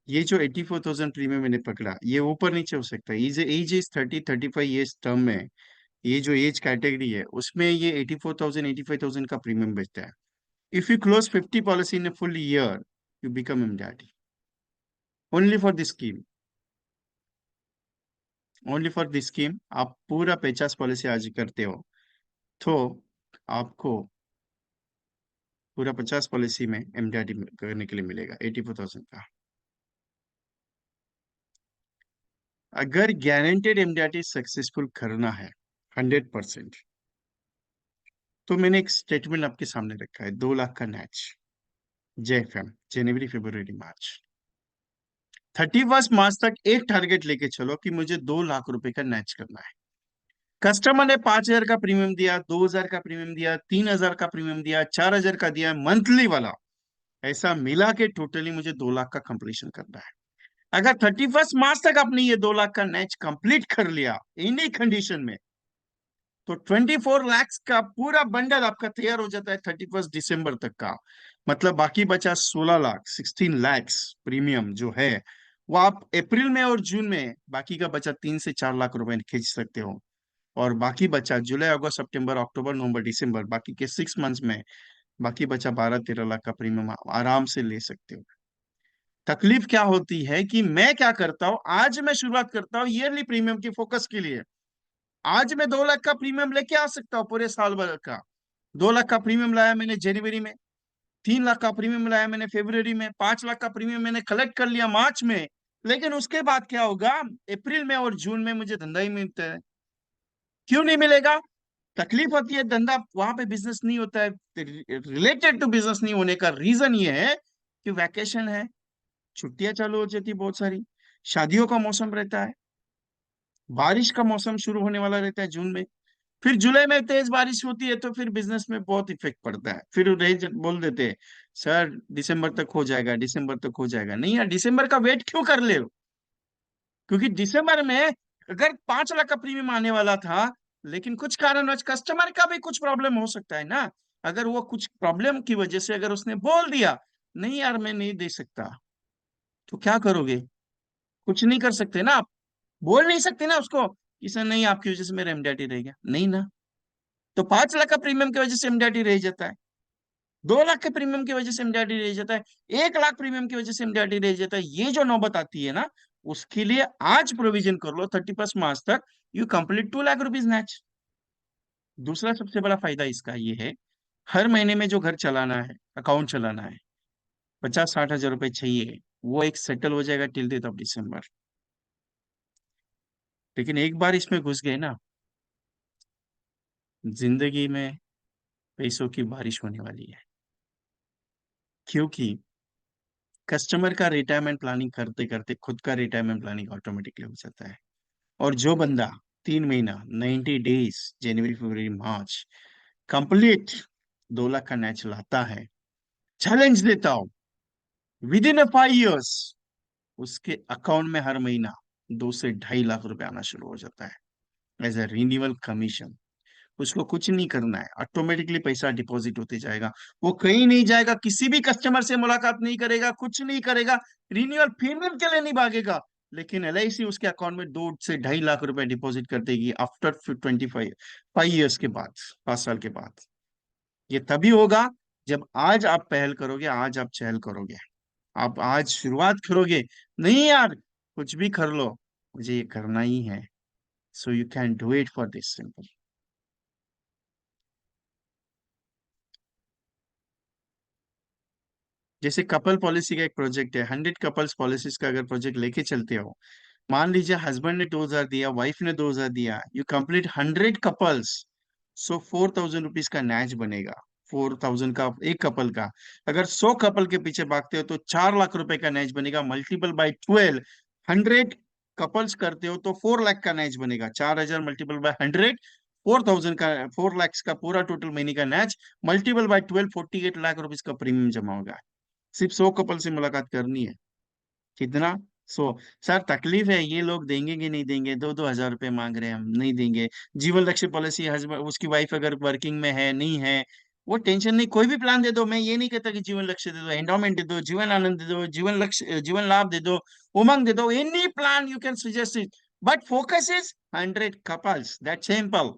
ये जो 84,000 प्रीमियम मैंने पकड़ा, ये ऊपर नीचे हो सकता है। एज इज 30-35 ईयर्स टर्म में, ये जो एज कैटेगरी है उसमें ये 84,000 85,000 का प्रीमियम बचता है। If you close 50 policy in full year, you become MDRT. Only for this scheme, only for this scheme आप पूरा 50 पॉलिसी आज करते हो तो आपको पूरा 50 पॉलिसी में एमडीआरटी करने के लिए मिलेगा 84,000 का। अगर गारंटेड एमडीआरटी सक्सेसफुल करना है 100%, तो मैंने एक स्टेटमेंट आपके सामने रखा है, 2 लाख का नैच, जेएफएम, जनवरी फरवरी मार्च। 31 मार्च तक एक टारगेट लेके चलो कि मुझे 2 लाख रुपए का नैच करना है। कस्टमर ने 5,000 का प्रीमियम दिया, 2,000 का प्रीमियम दिया, 3,000 का प्रीमियम दिया, 4,000 का दिया, मंथली वाला, ऐसा मिला के टोटली मुझे 2 लाख का कंप्लीशन करना है। अगर 31 मार्च तक आपने ये 2 लाख का नैच कंप्लीट कर लिया एनी कंडीशन में, तो 24 लैक्स का पूरा बंडल आपका तैयार हो जाता है 31 दिसंबर तक का। मतलब बाकी बचा 16 लाख, 16 लैक्स प्रीमियम जो है, वो आप अप्रैल में और जून में बाकी का बचा 3 से 4 लाख रुपए खींच सकते हो। और बाकी बचा जुलाई अगस्त सितंबर अक्टूबर नवंबर दिसंबर, बाकी के 6 मंथ्स में बाकी बचा 12-13 लाख का प्रीमियम आराम से ले सकते हो। तकलीफ क्या होती है कि मैं क्या करता हूं, आज मैं शुरुआत करता हूं ईयरली प्रीमियम की फोकस के लिए। आज मैं 2 लाख का प्रीमियम लेके आ सकता हूँ पूरे साल भर का। 2 लाख का प्रीमियम लाया मैंने जनवरी में, 3 लाख का प्रीमियम लाया मैंने फरवरी में, 5 लाख का प्रीमियम मैंने कलेक्ट कर लिया मार्च में। लेकिन उसके बाद क्या होगा, अप्रैल में और जून में मुझे धंधा ही मिलता है। क्यों नहीं मिलेगा? तकलीफ होती है, धंधा वहां पे बिजनेस नहीं होता है। रिलेटेड टू बिजनेस नहीं होने का रीजन ये है कि वैकेशन है, छुट्टियां चालू हो जाती बहुत सारी, शादियों का मौसम रहता है, बारिश का मौसम शुरू होने वाला रहता है जून में। फिर जुलाई में तेज बारिश होती है तो फिर बिजनेस में बहुत इफेक्ट पड़ता है। फिर बोल देते हैं सर दिसंबर तक हो जाएगा, दिसंबर तक हो जाएगा। नहीं यार, दिसंबर का वेट क्यों कर ले? क्योंकि दिसंबर में अगर 5 लाख का प्रीमियम आने वाला था, लेकिन कुछ कारणवश कस्टमर का भी कुछ प्रॉब्लम हो सकता है ना। अगर वो कुछ प्रॉब्लम की वजह से अगर उसने बोल दिया नहीं यार मैं नहीं दे सकता, तो क्या करोगे? कुछ नहीं कर सकते ना आप। बोल नहीं सकते ना उसको कि सर नहीं आपकी वजह से मेरा एमडीआरटी रह गया, नहीं ना। तो 5 लाख का प्रीमियम की वजह से एमडीआरटी रह जाता है, 2 लाख के प्रीमियम की वजह से एमडीआरटी रह जाता है, 1 लाख प्रीमियम की वजह से एमडीआरटी रह जाता है। ये जो नौबत आती है ना, उसके लिए आज प्रोविजन कर लो 31 मार्च तक, you complete 2 lakh rupees match. दूसरा सबसे बड़ा फायदा इसका ये है, हर महीने में जो घर चलाना है, अकाउंट चलाना है, 50-60 हजार रुपए चाहिए, वो एक सेटल हो जाएगा टिल डेट ऑफ डिसम्बर। लेकिन एक बार इसमें घुस गए ना, जिंदगी में पैसों की बारिश होने वाली है। क्योंकि कस्टमर का रिटायरमेंट प्लानिंग करते करते खुद का रिटायरमेंट प्लानिंग ऑटोमेटिकली हो जाता है। और जो बंदा 3 महीना 90 डेज जनवरी फरवरी मार्च कंप्लीट 2 लाख का नैच लाता है, चैलेंज देता हूं, विद इन 5 इयर्स उसके अकाउंट में हर महीना 2 से 2.5 लाख रुपए आना शुरू हो जाता है एज ए रिन्यूअल कमीशन। उसको कुछ नहीं करना है, ऑटोमेटिकली पैसा डिपॉजिट होते जाएगा। वो कहीं नहीं जाएगा, किसी भी कस्टमर से मुलाकात नहीं करेगा, कुछ नहीं करेगा, रिन्यूअल प्रीमियम के लिए नहीं भागेगा। लेकिन LIC उसके अकाउंट में 2 से 2.5 लाख रुपए डिपॉजिट कर देगी आफ्टर 25 5 ईयर्स के बाद, 5 साल के बाद। ये तभी होगा जब आज आप पहल करोगे, आज आप चहल करोगे, आप आज शुरुआत करोगे। नहीं यार, कुछ भी कर लो, मुझे ये करना ही है। So you can do it for this simple. जैसे कपल पॉलिसी का एक प्रोजेक्ट है, 100 कपल्स पॉलिसीज का अगर प्रोजेक्ट लेके चलते हो, मान लीजिए हस्बैंड ने 2,000 दिया, वाइफ ने 2,000 दिया, you complete 100 couples, so 4,000 rupees का नैच बनेगा। 4,000 का एक कपल का। अगर 100 कपल के पीछे भागते हो तो 4 लाख रुपए का नैच बनेगा, मल्टीपल बाय 12। 100 कपल्स करते हो तो 4 लाख का नैच बनेगा, 4,000 मल्टीपल बाय 100, 4,000 का, 4 लाख का पूरा टोटल महीने का नैच, मल्टीपल बाय 12, 48 लाख रुपीज का प्रीमियम जमा होगा। सिर्फ 100 कपल से मुलाकात करनी है। कितना? 100। सर तकलीफ है, ये लोग देंगे कि नहीं देंगे, 2-2 हजार रुपए मांग रहे हैं, हम नहीं देंगे। जीवन लक्ष्य पॉलिसी, हस्बैंड उसकी वाइफ अगर वर्किंग में है, नहीं है, वो टेंशन नहीं, कोई भी प्लान दे दो। मैं ये नहीं कहता कि जीवन लक्ष्य दे दो, एंडोमेंट दे दो, जीवन आनंद दे दो, जीवन लक्ष्य, जीवन लाभ दे दो, उमंग दे दो, any plan you can suggest it, but focus is 100 couples, that simple.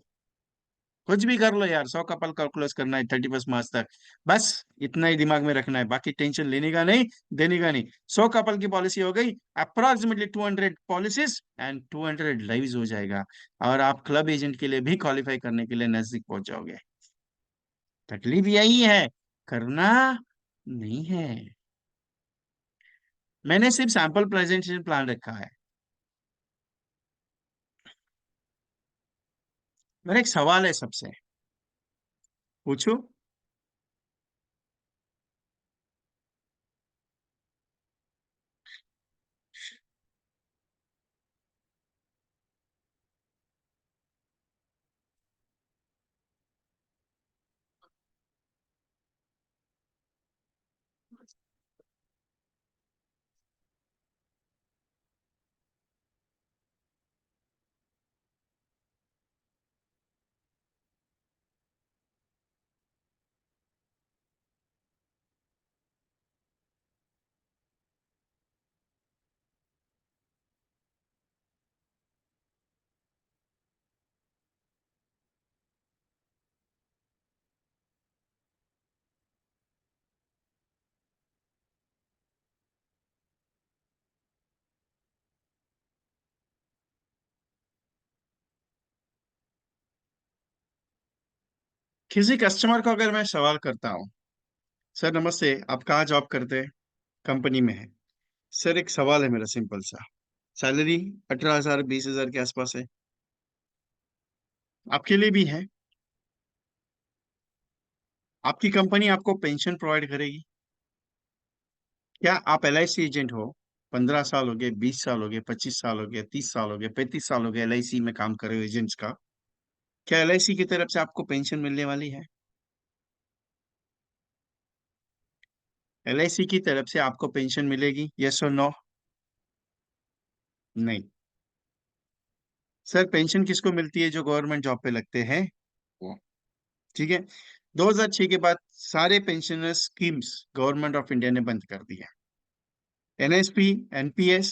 कुछ भी कर लो यार, 100 कपल का क्लोज करना है 31 मार्च तक, बस इतना ही दिमाग में रखना है, बाकी टेंशन लेने का नहीं, देने का नहीं। 100 कपल की पॉलिसी हो गई, अप्रोक्सीमेटली 200 पॉलिसीज एंड 200 लाइव्स हो जाएगा, और आप क्लब एजेंट के लिए भी क्वालिफाई करने के लिए नजदीक पहुंच जाओगे। तकलीफ यही है, करना नहीं है। मैंने सिर्फ सैंपल प्रेजेंटेशन प्लान रखा है। मेरा एक सवाल है सबसे, पूछो। किसी कस्टमर को अगर मैं सवाल करता हूँ, सर नमस्ते, आप कहाँ जॉब करते हैं? कंपनी में है। सर एक सवाल है मेरा सिंपल सा, सैलरी 18,000 20,000 के आसपास है, आपके लिए भी है। आपकी कंपनी आपको पेंशन प्रोवाइड करेगी? क्या आप LIC एजेंट हो, 15 साल हो गए, 20 साल हो गए, 25 साल हो गए, 30 साल हो गए, 35 साल हो गए LIC में काम कर रहे हो एजेंट्स का, क्या LIC की तरफ से आपको पेंशन मिलने वाली है? LIC की तरफ से आपको पेंशन मिलेगी, यस और नो? नहीं। सर पेंशन किसको मिलती है? जो गवर्नमेंट जॉब पे लगते हैं वो। ठीक है। 2006 के बाद सारे pensioner schemes government of India ने बंद कर दी है। NSP, NPS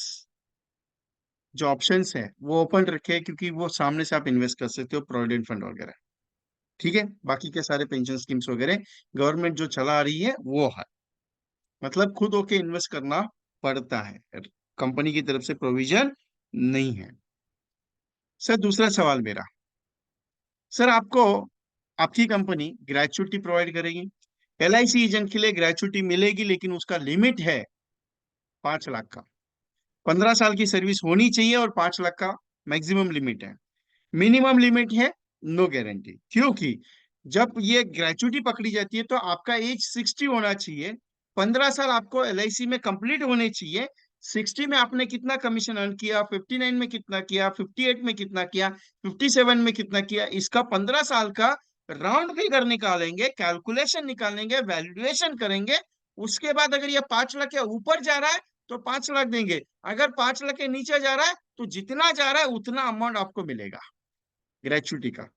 जो ऑप्शंस है वो ओपन रखे हैं, क्योंकि वो सामने से आप इन्वेस्ट कर सकते हो, प्रोविडेंट फंड वगैरह। ठीक है, बाकी के सारे पेंशन स्कीम्स वगैरह गवर्नमेंट जो चला आ रही है वो है, मतलब खुद होके इन्वेस्ट करना पड़ता है, कंपनी की तरफ से प्रोविजन नहीं है। सर दूसरा सवाल मेरा, सर आपको आपकी कंपनी ग्रेचुटी प्रोवाइड करेगी। LIC एजेंट के लिए ग्रेचुटी मिलेगी, लेकिन उसका लिमिट है 5 लाख का। 15 साल की सर्विस होनी चाहिए, और 5 लाख का मैक्सिमम लिमिट है। मिनिमम लिमिट है नो गारंटी, क्योंकि जब ये ग्रेचुटी पकड़ी जाती है तो आपका एज 60 होना चाहिए। 15 साल आपको LIC में कंप्लीट होने चाहिए। 60 में आपने कितना कमीशन अर्न किया, 59 में कितना किया, 58 में कितना किया, 57 में कितना किया, इसका 15 साल का राउंड फिगर निकालेंगे, कैलकुलेशन निकालेंगे, वैल्यूएशन करेंगे। उसके बाद अगर ये 5 लाख के ऊपर जा रहा है तो 5 लाख देंगे, अगर 5 लाख के नीचे जा रहा है तो जितना जा रहा है उतना अमाउंट आपको मिलेगा ग्रेचुटी का।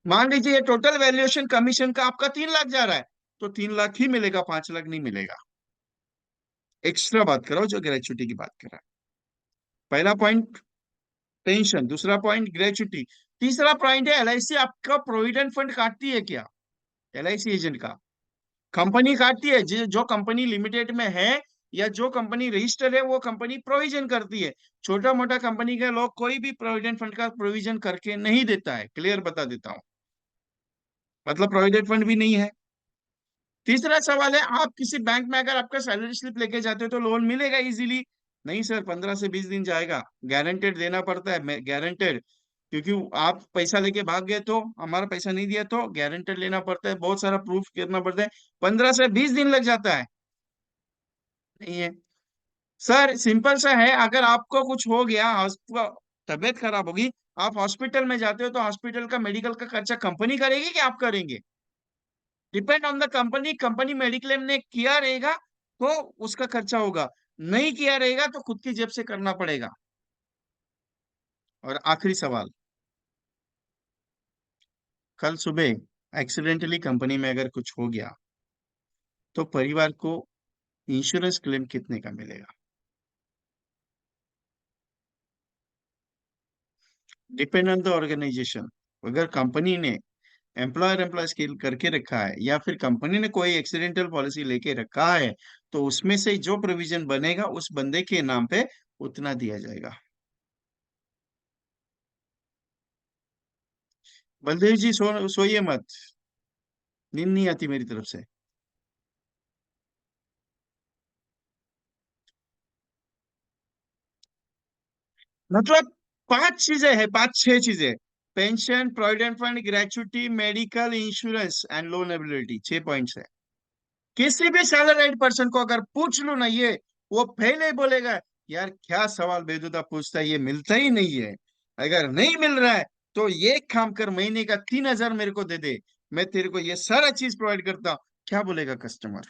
मान लीजिए ये टोटल वैल्यूएशन कमीशन का आपका 3 लाख जा रहा है, तो 3 लाख ही मिलेगा, 5 लाख नहीं मिलेगा। एक्स्ट्रा बात कर रहा हूं, जो ग्रेचुटी की बात कर रहा है। पहला पॉइंट पेंशन, दूसरा पॉइंट ग्रेचुटी, तीसरा पॉइंट है एलआईसी आपका प्रोविडेंट फंड काटती है क्या? एलआईसी एजेंट का कंपनी काटती है, जो कंपनी लिमिटेड में है या जो कंपनी रजिस्टर्ड है वो कंपनी प्रोविजन करती है। छोटा मोटा कंपनी के लोग कोई भी प्रोविडेंट फंड का प्रोविजन करके नहीं देता है, क्लियर बता देता हूँ, मतलब प्रोविडेंट फंड भी नहीं है। तीसरा सवाल है, आप किसी बैंक में अगर आपका सैलरी स्लिप लेके जाते हो तो लोन मिलेगा इजीली? नहीं सर, 15 से 20 दिन जाएगा, गारंटेड देना पड़ता है, गारंटेड, क्योंकि आप पैसा लेके भाग गए तो, हमारा पैसा नहीं दिया तो गारंटेड लेना पड़ता है, बहुत सारा प्रूफ करना पड़ता है, 15 से 20 दिन लग जाता है। नहीं है सर, सिंपल सा है, अगर आपको कुछ हो गया, तबीयत खराब होगी, आप हॉस्पिटल में जाते हो तो हॉस्पिटल का मेडिकल का खर्चा कंपनी करेगी कि आप करेंगे? Depend on the company, company mediclaim ने किया रहेगा तो उसका खर्चा होगा, नहीं किया रहेगा तो खुद की जेब से करना पड़ेगा। और आखिरी सवाल, कल सुबह एक्सीडेंटली कंपनी में अगर कुछ हो गया तो परिवार को इंश्योरेंस क्लेम कितने का मिलेगा? Depend on the organization. अगर कंपनी ने एम्प्लॉयर एम्प्लॉय स्कील करके रखा है या फिर कंपनी ने कोई एक्सीडेंटल पॉलिसी लेके रखा है, तो उसमें से जो प्रोविजन बनेगा उस बंदे के नाम पे उतना दिया जाएगा। बलदेव जी सोइए मत, नींद नहीं आती मेरी तरफ से। मतलब पांच चीजें हैं, पांच छह चीजें, pension, provident fund, gratuity, medical insurance and loan ability, 6 points है। किसी भी सैलरीड पर्सन को अगर पूछ लो ना ये, वो पहले ही बोलेगा यार क्या सवाल बेहुदा पूछता है, ये मिलता ही नहीं है। अगर नहीं मिल रहा है तो ये काम कर, महीने का 3,000 मेरे को दे दे, मैं तेरे को ये सारा चीज प्रोवाइड करता हूँ। क्या बोलेगा कस्टमर?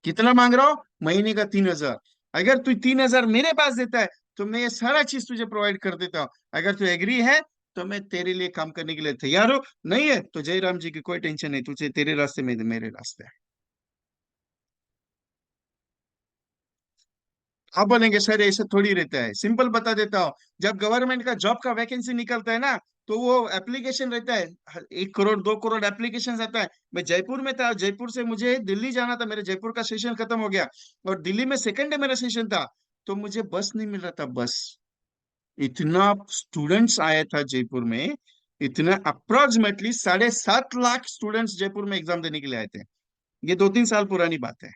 कितना मांग रहा हो? महीने का 3,000। अगर तू 3,000 मेरे पास देता है तो मैं ये सारा चीज तुझे प्रोवाइड कर देता हूँ। अगर तू एग्री है तो मैं तेरे लिए काम करने के लिए तैयार हूँ, नहीं है तो जय राम जी की कोई टेंशन नहीं, तुझे तेरे रास्ते में मेरे रास्ते। आप बोलेंगे सर ऐसा थोड़ी रहता है, सिंपल बता देता हूँ। जब गवर्नमेंट का जॉब का वैकेंसी निकलता है ना, तो वो एप्लीकेशन रहता है, 1 करोड़ 2 करोड़ एप्लीकेशन आता है। मैं जयपुर में था, जयपुर से मुझे दिल्ली जाना था, मेरे जयपुर का सेशन खत्म हो गया और दिल्ली में सेकंड डे मेरा सेशन था, तो मुझे बस नहीं मिल रहा था, बस। इतना स्टूडेंट्स आया था जयपुर में, इतना अप्रोक्सीमेटली 7.5 लाख स्टूडेंट्स जयपुर में एग्जाम देने के लिए आए थे। ये 2-3 साल पुरानी बात है,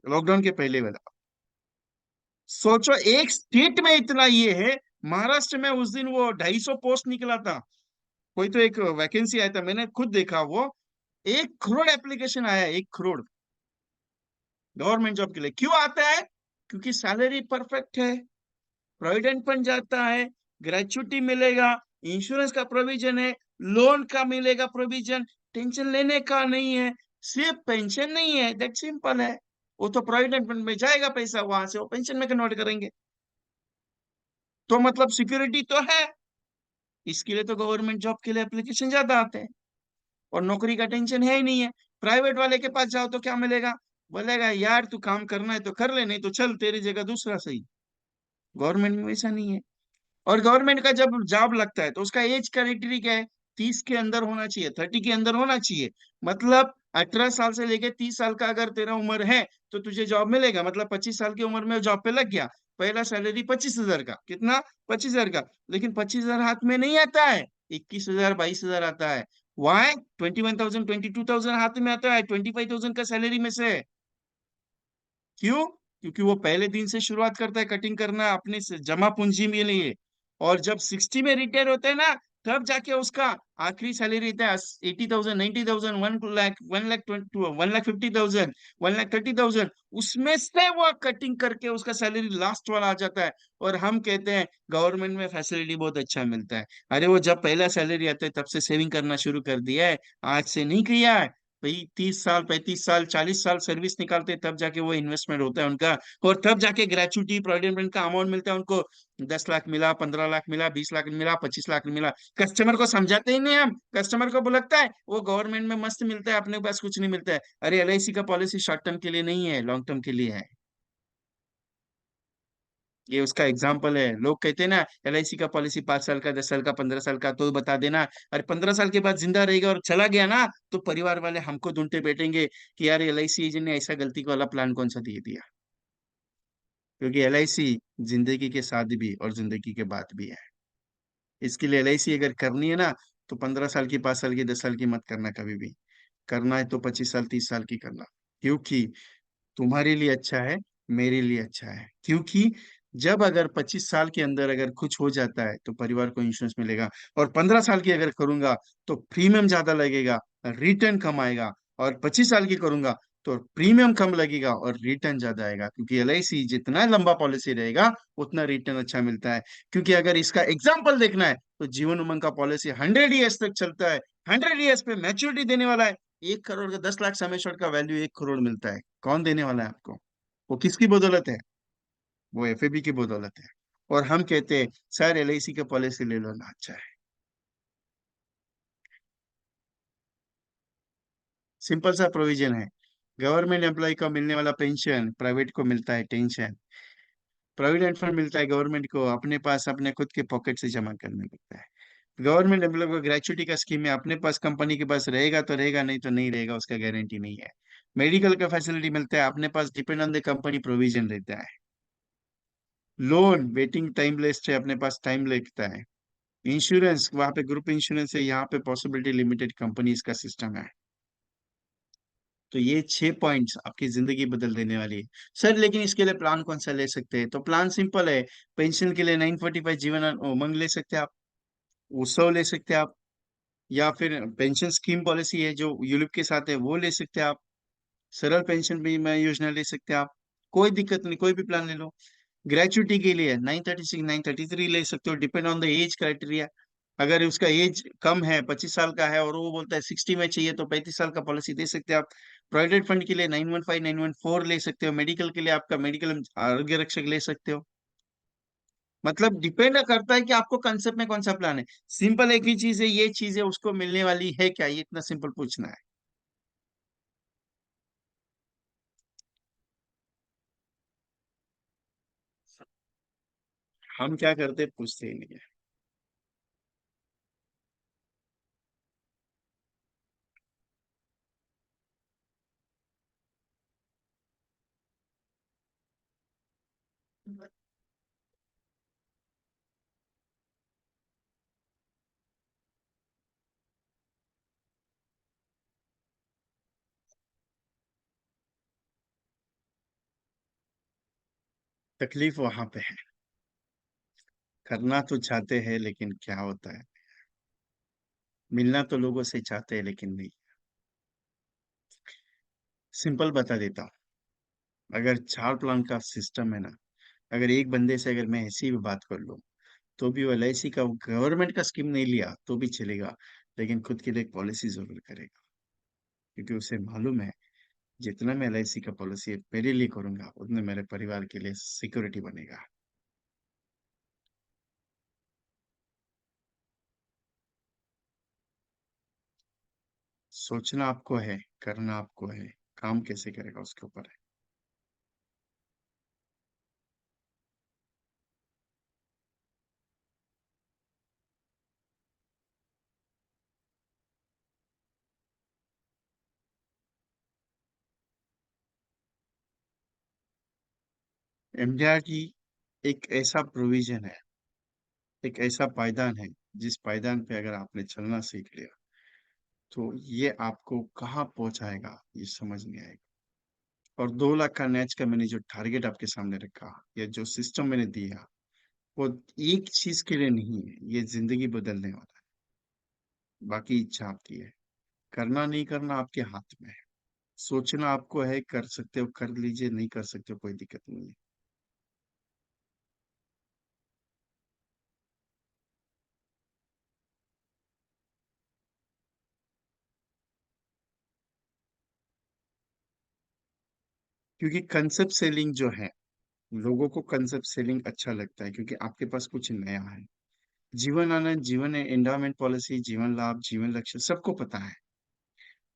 लॉकडाउन के पहले वाला। सोचो एक स्टेट में इतना ये है। महाराष्ट्र में उस दिन वो 250 पोस्ट निकला था, कोई तो एक वैकेंसी आया था, मैंने खुद देखा वो, 1 करोड़ एप्लीकेशन आया, 1 करोड़ गवर्नमेंट जॉब के लिए। क्यों आता है? क्योंकि सैलरी परफेक्ट है, प्रोविडेंट फंड जाता है, ग्रेचुटी मिलेगा, इंश्योरेंस का प्रोविजन है, लोन का मिलेगा प्रोविजन, टेंशन लेने का नहीं है, सिर्फ पेंशन नहीं है, दैट सिंपल है। वो तो प्रोविडेंट फंड में जाएगा पैसा, वहां से वो पेंशन में कन्वर्ट करेंगे, तो मतलब सिक्योरिटी तो है। इसके लिए तो गवर्नमेंट जॉब के लिए एप्लीकेशन ज्यादा आते हैं, और नौकरी का टेंशन है ही नहीं है। प्राइवेट वाले के पास जाओ तो क्या मिलेगा? बोलेगा यार तू काम करना है तो कर ले, नहीं तो चल तेरी जगह दूसरा सही। गवर्नमेंट में वैसा नहीं है। और गवर्नमेंट का जब जॉब लगता है तो उसका एज क्राइटेरिया क्या है? 30 के अंदर होना चाहिए, 30 के अंदर होना चाहिए। मतलब 18 साल से लेके 30 साल का अगर तेरा उम्र है तो तुझे जॉब मिलेगा, मतलब 25 साल की उम्र में जॉब पे लग गया, पहला सैलरी 25,000 का, कितना? 25,000 का। लेकिन 25,000 हाथ में नहीं आता है, 21,000 22,000 आता है। वाई? 21,000 22,000 हाथ में आता है 25,000 का सैलरी में से। क्यों? क्योंकि वो पहले दिन से शुरुआत करता है कटिंग करना अपने जमा पूंजी में लिए, और जब 60 में रिटायर होता है ना, तब जाके उसका आखिरी सैलरी रहता है 80,000 90,000 1 लाख 1,50,000 1,30,000, उसमें से वो कटिंग करके उसका सैलरी लास्ट वाला आ जाता है। और हम कहते हैं गवर्नमेंट में फैसिलिटी बहुत अच्छा मिलता है। अरे वो जब पहला सैलरी आता है तब से सेविंग करना शुरू कर दिया है, आज से नहीं किया है भाई। 30 साल 35 साल 40 साल सर्विस निकालते हैं, तब जाके वो इन्वेस्टमेंट होता है उनका। और तब जाके ग्रेचुटी प्रोविडेंट फंड का अमाउंट मिलता है उनको, 10 लाख मिला, 15 लाख मिला, 20 लाख मिला, 25 लाख मिला। कस्टमर को समझाते ही नहीं हम, कस्टमर को लगता है वो गवर्नमेंट में मस्त मिलता है, अपने पास कुछ नहीं मिलता है। अरे एलआईसी का पॉलिसी शॉर्ट टर्म के लिए नहीं है, लॉन्ग टर्म के लिए है। ये उसका एग्जाम्पल है। लोग कहते हैं ना एलआईसी का पॉलिसी 5 साल का, 10 साल का, 15 साल का, तो बता देना। अरे 15 साल के बाद जिंदा रहेगा और चला गया ना, तो परिवार वाले हमको ढूंढते बैठेंगे कि यार एलआईसी एजेंट ने ऐसा गलती वाला प्लान कौन सा दे दिया। क्योंकि एलआईसी जिंदगी के साथ भी और जिंदगी के बाद भी है। इसके लिए एलआईसी अगर करनी है ना, तो 15 साल की, 5 साल की, 10 साल की मत करना कभी भी। करना है तो 25 साल, 30 साल की करना। क्योंकि तुम्हारे लिए अच्छा है, मेरे लिए अच्छा है। क्योंकि जब अगर 25 साल के अंदर अगर कुछ हो जाता है तो परिवार को इंश्योरेंस मिलेगा। और 15 साल की अगर करूंगा तो प्रीमियम ज्यादा लगेगा, रिटर्न कम आएगा। और 25 साल की करूंगा तो प्रीमियम कम लगेगा और रिटर्न ज्यादा आएगा, क्योंकि एलआईसी जितना लंबा पॉलिसी रहेगा उतना रिटर्न अच्छा मिलता है। क्योंकि अगर इसका एग्जाम्पल देखना है तो जीवन उमंग का पॉलिसी 100 ईयर्स तक चलता है। 100 ईयर्स पे मैच्योरिटी देने वाला है। 1 करोड़ का, 10 लाख सम एश्योर्ड का वैल्यू 1 करोड़ मिलता है। कौन देने वाला है आपको? वो किसकी बदौलत है? वो एफएबी की बदौलत है। और हम कहते हैं सर एलआईसी का पॉलिसी ले लो ना, अच्छा है। सिंपल सा प्रोविजन है। गवर्नमेंट एम्प्लॉय को मिलने वाला पेंशन प्राइवेट को मिलता है टेंशन। प्रोविडेंट फंड मिलता है गवर्नमेंट को अपने पास अपने खुद के पॉकेट से जमा करने लगता है। गवर्नमेंट एम्प्लॉय को ग्रेचुटी का स्कीम है, अपने पास कंपनी के पास रहेगा तो रहेगा, नहीं तो नहीं रहेगा, उसका गारंटी नहीं है। मेडिकल का फैसिलिटी मिलता है, अपने पास depend on the company provision रहता है। लोन वेटिंग टाइम लिस्ट है, अपने पास टाइम लगता है। इंश्योरेंस वहां पे ग्रुप इंश्योरेंस है, यहाँ पे पॉसिबिलिटी लिमिटेड कंपनीज का सिस्टम है। तो ये 6 पॉइंट्स आपकी जिंदगी बदल देने वाली है। सर लेकिन इसके लिए प्लान कौन सा ले सकते हैं? तो प्लान सिंपल है। पेंशन के लिए 945 जीवन उमंग ले सकते हैं आप। उत्सव ले सकते हैं आप। या फिर पेंशन स्कीम पॉलिसी है जो यूलिप के साथ है, वो ले सकते हैं आप। सरल पेंशन बीमा योजना ले सकते हैं आप। कोई दिक्कत नहीं, कोई भी प्लान ले लो। ग्रेचुटी के लिए 936, 933 ले सकते हो, depend on the age criteria. अगर उसका एज कम है, 25 साल का है, और वो बोलता है 60 में चाहिए, तो 35 साल का पॉलिसी दे सकते हैं आप। प्रोविडेंट फंड के लिए 915, 914 ले सकते हो। मेडिकल के लिए आपका मेडिकल आरोग्य रक्षक ले सकते हो। मतलब डिपेंड करता है कि आपको कंसेप्ट में कौन सा प्लान है। सिंपल एक ही चीज है, ये चीज है उसको मिलने वाली है क्या, ये इतना सिंपल पूछना है। हम क्या करते पूछते ही नहीं है। तकलीफ वहां पे है। करना तो चाहते हैं लेकिन क्या होता है, मिलना तो लोगों से चाहते हैं लेकिन नहीं। सिंपल बता देता हूँ। अगर 4 प्लान का सिस्टम है ना, अगर एक बंदे से अगर मैं ऐसी भी बात कर लूँ, तो भी वो एलआईसी का गवर्नमेंट का स्कीम नहीं लिया तो भी चलेगा, लेकिन खुद के लिए एक पॉलिसी जरूर करेगा। क्योंकि उसे मालूम है जितना मैं एलआईसी का पॉलिसी मेरे लिए करूंगा उतने मेरे परिवार के लिए सिक्योरिटी बनेगा। सोचना आपको है, करना आपको है, काम कैसे करेगा उसके ऊपर है। एमडीआर की एक ऐसा प्रोविजन है, एक ऐसा पायदान है, जिस पायदान पे अगर आपने चलना सीख लिया तो ये आपको कहाँ पहुंचाएगा ये समझ नहीं आएगा। और 2 लाख का नेच का मैंने जो टारगेट आपके सामने रखा, या जो सिस्टम मैंने दिया, वो एक चीज के लिए नहीं है, ये जिंदगी बदलने वाला है। बाकी इच्छा आपकी है, करना नहीं करना आपके हाथ में है। सोचना आपको है, कर सकते हो कर लीजिए, नहीं कर सकते हो कोई दिक्कत नहीं है। क्योंकि कंसेप्ट सेलिंग जो है, लोगों को कंसेप्ट सेलिंग अच्छा लगता है क्योंकि आपके पास कुछ नया है। जीवन आनंद, जीवन एंडाउमेंट पॉलिसी, जीवन लाभ, जीवन लक्ष्य सबको पता है।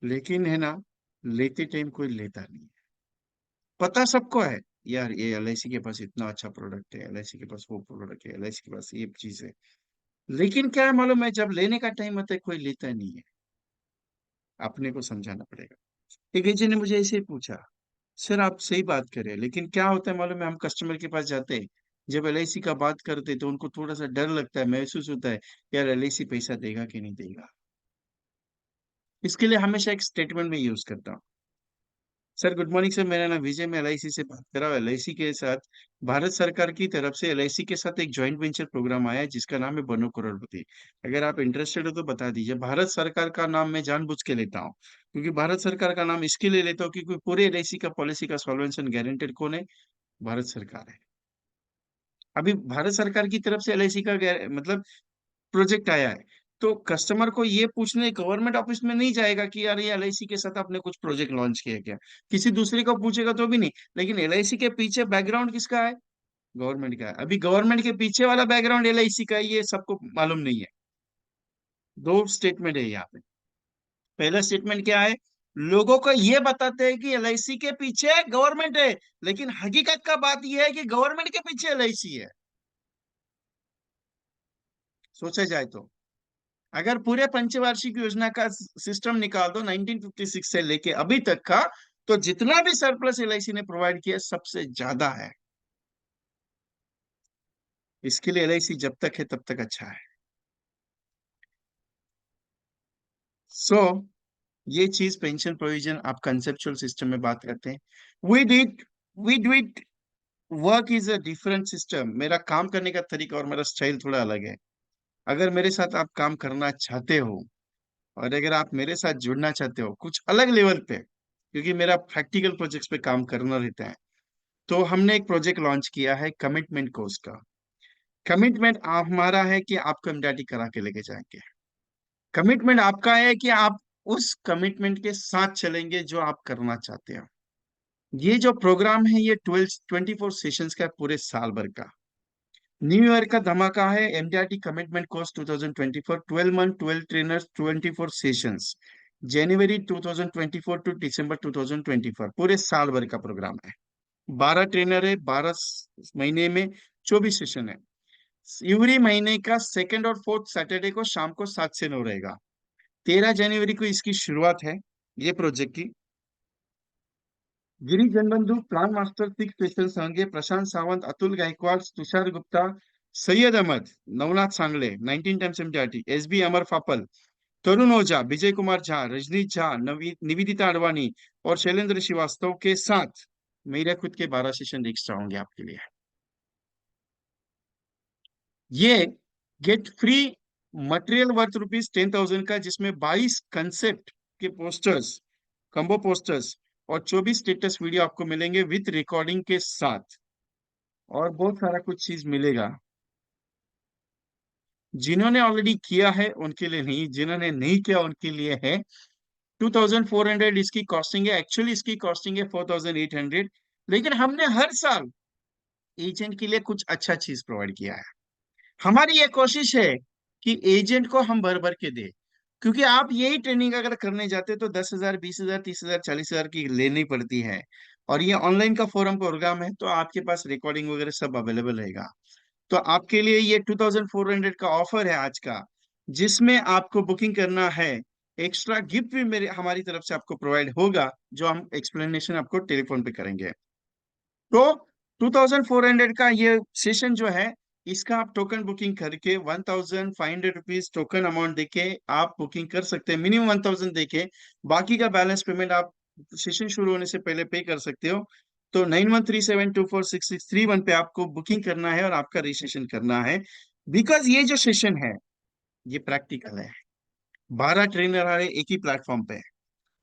लेकिन है ना, लेते टाइम कोई लेता नहीं है। पता सबको है, यार ये LIC के पास इतना अच्छा प्रोडक्ट है, LIC के पास वो प्रोडक्ट है, LIC के पास ये चीज है, लेकिन क्या है मालूम है, जब लेने का टाइम आता है कोई लेता नहीं है। अपने को समझाना पड़ेगा। एक एजेंट ने मुझे ऐसे ही पूछा, सर आप सही बात कर रहे हैं, लेकिन क्या होता है मालूम है, हम कस्टमर के पास जाते हैं, जब LIC का बात करते हैं, तो उनको थोड़ा सा डर लगता है, महसूस होता है, यार LIC पैसा देगा कि नहीं देगा। इसके लिए हमेशा एक स्टेटमेंट में यूज करता हूँ। सर गुड मॉर्निंग सर, मेरा नाम विजय, मैं LIC से बात कर रहा हूँ। LIC के साथ भारत सरकार की तरफ से LIC के साथ एक जॉइंट वेंचर प्रोग्राम आया है जिसका नाम है बनो करोड़पति। अगर आप इंटरेस्टेड हो तो बता दीजिए। भारत सरकार का नाम मैं जानबूझ के लेता हूँ, क्योंकि भारत सरकार का नाम इसके लिए लेता हूँ क्योंकि पूरे LIC का पॉलिसी का सॉल्वेंशन गारंटेड कौन है? भारत सरकार है। अभी भारत सरकार की तरफ से LIC का मतलब प्रोजेक्ट आया है, तो कस्टमर को ये पूछने गवर्नमेंट ऑफिस में नहीं जाएगा कि यार ये LIC के साथ आपने कुछ प्रोजेक्ट लॉन्च किया क्या। किसी दूसरे को पूछेगा तो भी नहीं, लेकिन LIC के पीछे बैकग्राउंड किसका है? गवर्नमेंट का है। अभी गवर्नमेंट के पीछे वाला बैकग्राउंड LIC का है, ये सबको मालूम नहीं है। दो स्टेटमेंट है यहाँ पे। पहला स्टेटमेंट क्या है? लोगों को ये बताते हैं कि LIC के पीछे गवर्नमेंट है, लेकिन हकीकत का बात यह है कि गवर्नमेंट के पीछे LIC है। सोचा जाए तो अगर पूरे पंचवार्षिक योजना का सिस्टम निकाल दो 1956 से लेके अभी तक का, तो जितना भी सरप्लस LIC ने प्रोवाइड किया सबसे ज्यादा है। इसके लिए LIC जब तक है तब तक अच्छा है। सो ये चीज पेंशन प्रोविजन आप कंसेप्चुअल सिस्टम में बात करते हैं। We do it work is a different system. मेरा काम करने का तरीका और मेरा स्टाइल थोड़ा अलग है। अगर मेरे साथ आप काम करना चाहते हो, और अगर आप मेरे साथ जुड़ना चाहते हो कुछ अलग लेवल पे, क्योंकि मेरा प्रैक्टिकल प्रोजेक्ट्स पे काम करना रहता है, तो हमने एक प्रोजेक्ट लॉन्च किया है कमिटमेंट कोर्स का। कमिटमेंट हमारा है कि आपको MDRT करा के लेके जाएंगे। कमिटमेंट आपका है कि आप उस कमिटमेंट के साथ चलेंगे जो आप करना चाहते हो। ये जो प्रोग्राम है ये 24 सेशंस का है, पूरे साल भर का। न्यू ईयर का धमाका है MDRT commitment course 2024, 12 month 12 trainers 24 sessions, January 2024 to December 2024, पूरे साल भर का प्रोग्राम है। 12 ट्रेनर है, 12 महीने में 24 सेशन है। एवरी महीने का सेकंड और फोर्थ सैटरडे को शाम को 7 से 9 रहेगा। 13 जनवरी को इसकी शुरुआत है ये प्रोजेक्ट की। गिरी जनबंधु, प्राण मास्टर, सिक्स स्पेशल संघे, प्रशांत सावंत, अतुल गायकवाड़, तुषार गुप्ता, सैयद अहमद, नवनाथ सांगले, 19 टाइम्स MDRT, SB अमर फापल, तरुण ओझा, विजय कुमार झा, रजनीश झा, निवेदिता अडवाणी और शैलेंद्र श्रीवास्तव के साथ मेरे खुद के 12 सेशन एक्स्ट्रा होंगे आपके लिए। ये गेट फ्री मटेरियल वर्थ ₹10,000 का, जिसमें 22 कंसेप्ट के पोस्टर्स, कंबो पोस्टर्स और 24 स्टेटस वीडियो आपको मिलेंगे विथ रिकॉर्डिंग के साथ, और बहुत सारा कुछ चीज मिलेगा। जिन्होंने ऑलरेडी किया है उनके लिए नहीं, जिन्होंने नहीं किया उनके लिए है। 2400 इसकी कॉस्टिंग है, एक्चुअली इसकी कॉस्टिंग है 4800, लेकिन हमने हर साल एजेंट के लिए कुछ अच्छा चीज प्रोवाइड किया है। हमारी ये कोशिश है कि एजेंट को हम भर भर के दे, क्योंकि आप यही ट्रेनिंग अगर करने जाते तो 10,000, 20,000, 30,000, 40,000 की लेनी पड़ती है। और ये ऑनलाइन का फोरम प्रोग्राम है, तो आपके पास रिकॉर्डिंग वगैरह सब अवेलेबल रहेगा। तो आपके लिए ये 2400 का ऑफर है आज का, जिसमें आपको बुकिंग करना है। एक्स्ट्रा गिफ्ट भी मेरे हमारी तरफ से आपको प्रोवाइड होगा, जो हम एक्सप्लेनेशन आपको टेलीफोन पे करेंगे। तो 2400 का ये सेशन जो है, इसका आप टोकन बुकिंग करके 1500 रुपीज टोकन अमाउंट देके आप बुकिंग कर सकते हैं, मिनिमम 1000 देके। बाकी का बैलेंस पेमेंट आप सेशन शुरू होने से पहले पे कर सकते हो। तो 9137246631 पे आपको बुकिंग करना है और आपका रजिस्ट्रेशन करना है। बिकॉज ये जो सेशन है ये प्रैक्टिकल है। 12 ट्रेनर आ रहे एक ही प्लेटफॉर्म पे,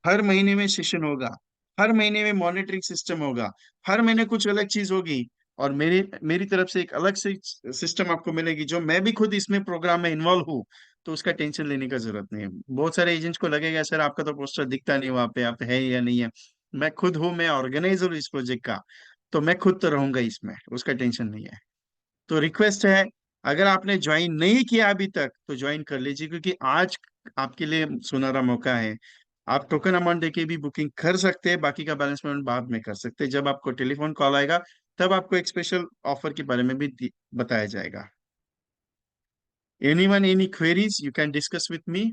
हर महीने में सेशन होगा, हर महीने में मॉनिटरिंग सिस्टम होगा, हर महीने कुछ अलग चीज होगी, और मेरी मेरी तरफ से एक अलग से सिस्टम आपको मिलेगी, जो मैं भी खुद इसमें प्रोग्राम में इन्वॉल्व हूँ। तो उसका टेंशन लेने का जरूरत नहीं है। बहुत सारे एजेंट्स को लगेगा सर आपका तो पोस्टर दिखता नहीं वहां पे, आप है या नहीं है। मैं खुद हूँ, मैं ऑर्गेनाइजर हूँ इस प्रोजेक्ट का, तो मैं खुद तो रहूंगा इसमें, उसका टेंशन नहीं है। तो रिक्वेस्ट है, अगर आपने ज्वाइन नहीं किया अभी तक तो ज्वाइन कर लीजिए, क्योंकि आज आपके लिए सुनहरा मौका है। आप टोकन अमाउंट देके भी बुकिंग कर सकते हैं, बाकी का बैलेंस पेमेंट बाद में कर सकते हैं। जब आपको टेलीफोन कॉल आएगा तब आपको एक स्पेशल ऑफर के बारे में भी बताया जाएगा। Anyone any queries you can discuss with me.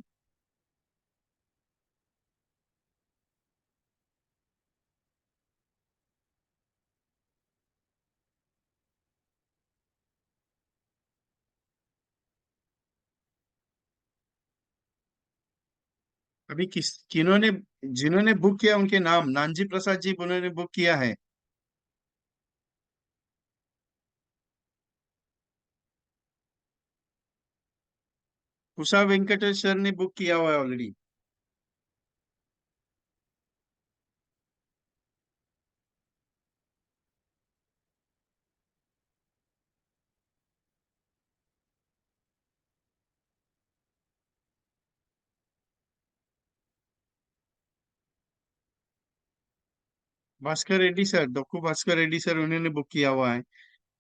अभी किस किन्होंने जिन्होंने बुक किया उनके नाम, नानजी प्रसाद जी उन्होंने बुक किया है। उषा वेंकटेश्वर ने बुक किया हुआ है already. Bhaskar Reddy sir, doctor Bhaskar Reddy sir उन्होंने बुक किया हुआ है।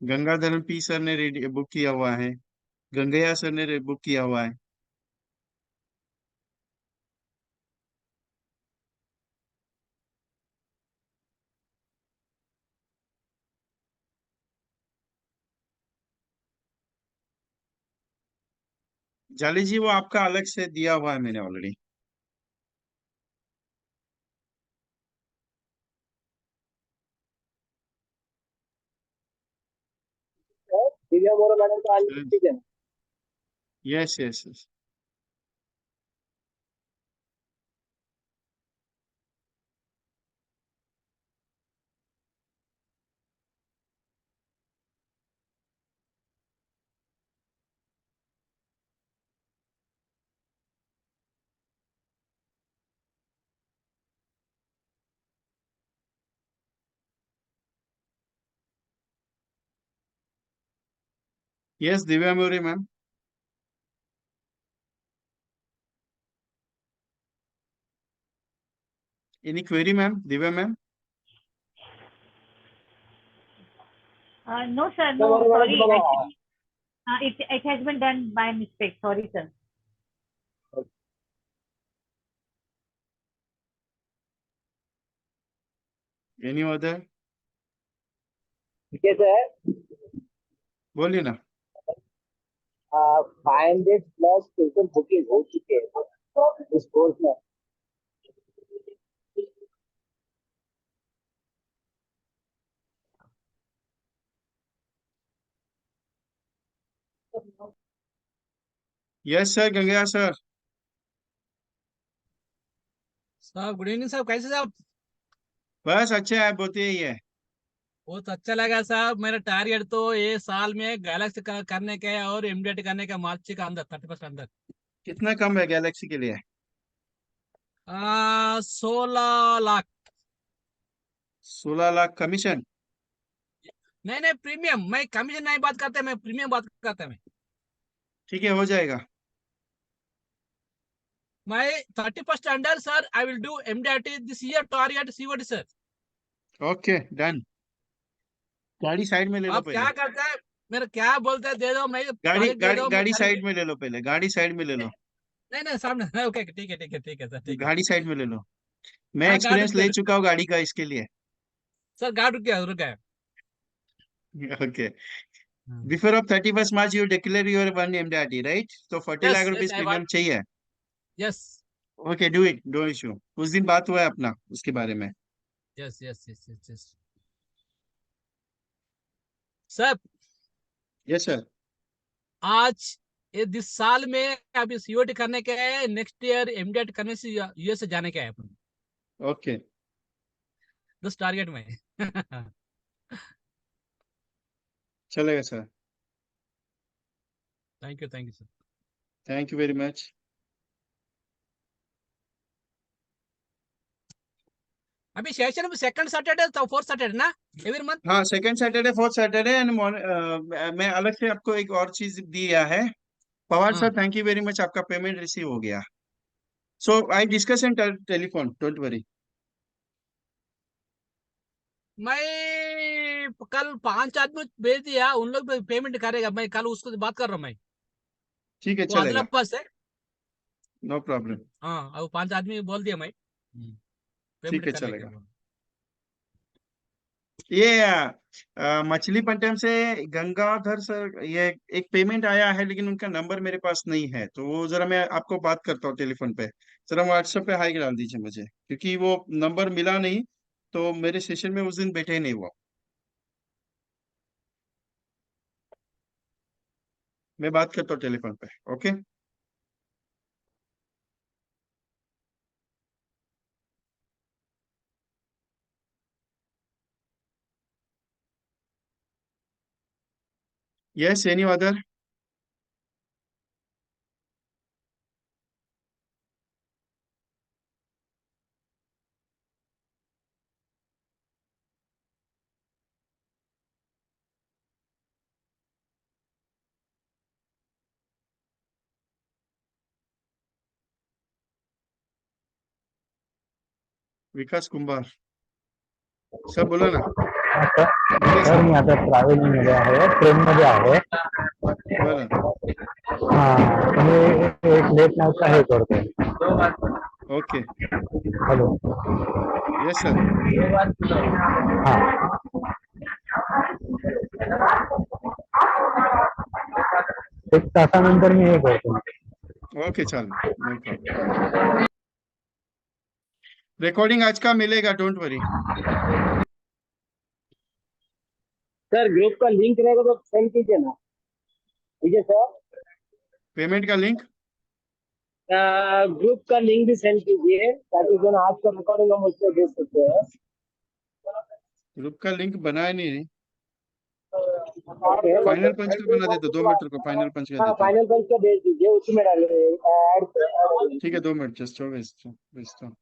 गंगाधरन पी सर ने रेडी बुक किया हुआ है। गंगैया सर ने बुक किया हुआ है। जाली जी वो आपका अलग से दिया हुआ है मैंने ऑलरेडी। दिव्या बोरा मैडम का आज ठीक है। Yes yes yes. Yes Divya Maurya ma'am. Any query ma'am, Divya ma'am? No, sir. No, sorry. Actually, it has been done by mistake. Sorry, sir. Any other? कैसे है? बोलिए ना। 500 प्लस टोटल बुकिंग हो चुके हैं इस कोर्स में। Yes sir, Gangaiah sir. साहब गुड इवनिंग साहब, कैसे साहब? बस अच्छे है, बोलते ही है। बहुत अच्छा लगा साहब। मेरा टारगेट तो ये साल में गैलेक्सी करने के और इमीडिएट करने का, मार्च के अंदर 31 अंदर। कितना कम है गैलेक्सी के लिए? 16 लाख। 16 लाख कमीशन? नहीं नहीं, प्रीमियम। मैं कमीशन नहीं बात करता, मैं प्रीमियम बात करता मैं। ठीक है, हो जाएगा। मैं 31 under sir, I will do immediate this year target COD sir. Okay done. गाड़ी साइड में ले लो आप पहले। क्या करते हैं, मेरा क्या बोलते हैं, दे दो, मैं गाड़ी तारीख दे गाड़ी दो, मैं गाड़ी तारीख साइड में ले लो पहले, गाड़ी साइड में ले लो। नहीं नहीं सामने ओके ठीक है ठीक है ठीक है सर, ठीक है। गाड़ी साइड में ले लो। मैं हाँ गाड़ी एक्सपीरियंस रुक गया ले चुका हूँ गाड़ी का, इसके लिए। सर, गाड़ी रुक गया। Okay. Before of 31 March you declare your one MDRT right? तो 40 lakh yes yes rupees I want. Premium चाहिए। Yes okay do it, no issue. उस दिन बात हुआ है अपना उसके बारे में। Yes yes yes yes yes sir. Yes sir. आज ये दिस साल में अभी सीओटी करने के है, नेक्स्ट ईयर इमीडिएट करने से यूएस से जाने के है अपन। ओके दस टारगेट में चलेगा sir. Thank you sir. Thank you very much. अभी सेशन में सेकंड सैटरडे तो फोर्थ सैटरडे ना, एवरी मंथ। हाँ, second Saturday, fourth Saturday and मैं अलग से आपको एक और चीज दिया है। पवार हाँ sir thank you very much, आपका पेमेंट रिसीव हो गया। So I discuss in telephone, don't worry. मैं कल 5 आदमी भेज दिया, उन लोग पेमेंट करेगा, मैं कल उसको बात कर रहा हूँ मैं। ठीक है वो चलेगा। आदिलाबाद से। No problem. हाँ, अब 5 आदमी बोल दिया मैं। ठीक पेमेंट है, करने के चलेगा। बाद। ये मछलीपट्टनम से गंगाधर सर, ये एक पेमेंट आया है, लेकिन उनका नंबर मेरे पास नहीं है, तो वो जरा मैं आपको बात करता हूँ टेलीफोन पे। जरा व्हाट्सएप पे हाई डाल दीजिए मुझे, क्योंकि वो नंबर मिला नहीं, तो मेरे सेशन में उस दिन बैठे ही नहीं हुआ। मैं बात करता हूँ टेलीफोन पे। Okay. Yes, any other? Vikas Kumbhar, सब बोला ना? हाँ सर, बोलिए सर सर। मी आता ट्रॅव्हलिंगमध्ये आहे, ट्रेनमध्ये आहे. बोला। हां, तुम्ही एक लेट नाईटचा हे करतोय. ओके। हॅलो. Yes sir. हां. एक तासानंतर मी हे करतो. ओके, चालेल, नो प्रॉब्लम। रिकॉर्डिंग आज का मिलेगा, डोंट वरी। सर ग्रुप का लिंक रहेगा तो सेंड कीजिए ना. ठीक है सर. पेमेंट का लिंक? ग्रुप का लिंक भी सेंड कीजिए ताकि जो ना आज का रिकॉर्डिंग हम उससे देख सकते हैं. ग्रुप का लिंक बनाया नहीं। ओके, फाइनल पंच का बना देता, 2 मीटर को फाइनल पंच का हाँ देता हूँ। फाइनल पेज का भेज दीजिए, उसी में डालिए ऐड. ठीक है, 2 मिनट, जस्ट भेजता हूँ, भेजता हूँ।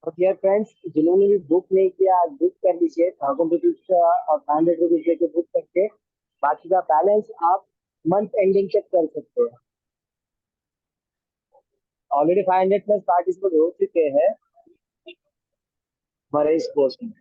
और डियर फ्रेंड्स, जिन्होंने भी बुक नहीं किया आज बुक कर लीजिए. 1000 रुपीज और 500 रुपीज देके बुक करके बाकी का बैलेंस आप मंथ एंडिंग तक कर सकते हैं. ऑलरेडी 500+ पार्टिसिपेट हो चुके हैं हमारे इस कोर्स में.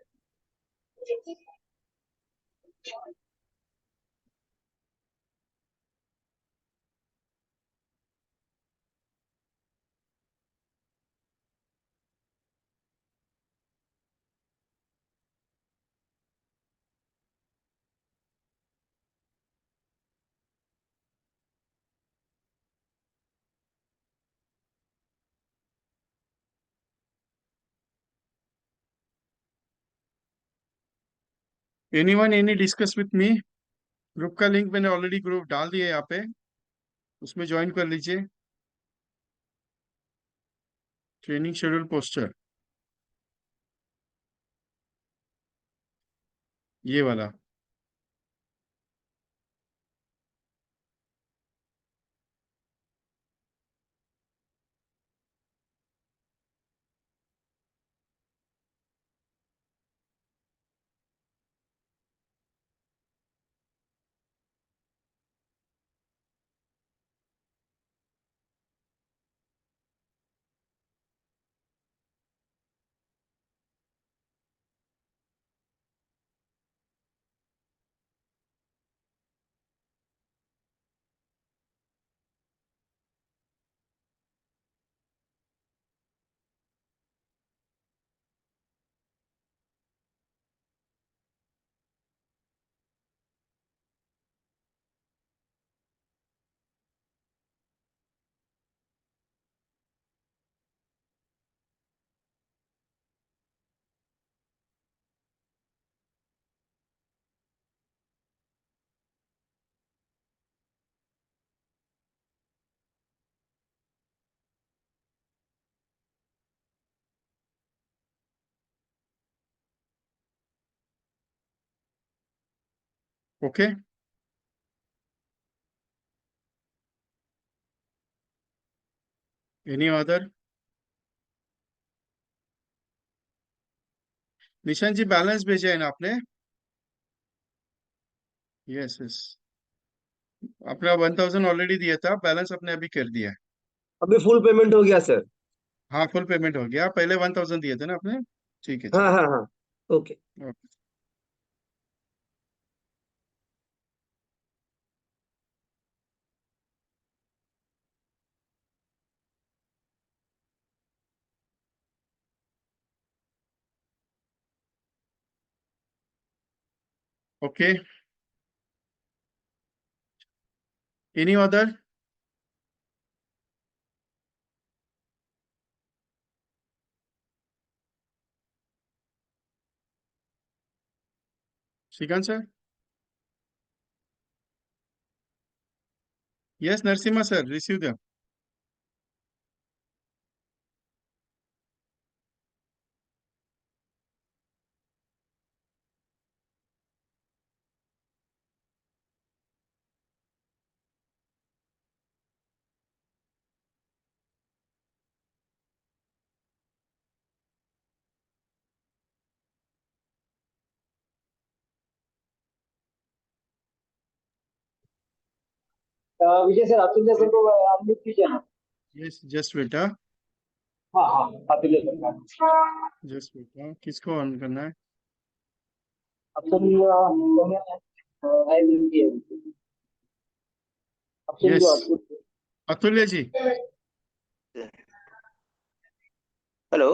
Anyone any discuss with me? Group का लिंक मैंने ऑलरेडी ग्रुप डाल दिया है यहाँ पे, उसमें ज्वाइन कर लीजिए। ट्रेनिंग शेड्यूल पोस्टर, ये वाला। Okay. Any other? Nishant ji balance भेजा है ना आपने? यस यस, आपने 1000 ऑलरेडी दिया था, बैलेंस आपने अभी कर दिया है। अभी फुल पेमेंट हो गया सर। हाँ फुल पेमेंट हो गया, पहले 1000 दिए थे ना आपने। ठीक है हाँ ठीक हाँ हाँ। ओके। है। Okay, any other? Shrikant sir? Yes Narasimha sir, receive the. Vijay sir, Atulya sir को अनम्यूट कीजिए ना। यस जस्ट बेटा, हाँ हाँ, अतुल्य सर का। जस्ट बेटा, किसको ऑन करना है? अतुल्य I will be yes, Atulya Atulya. Atulya ji. Hello,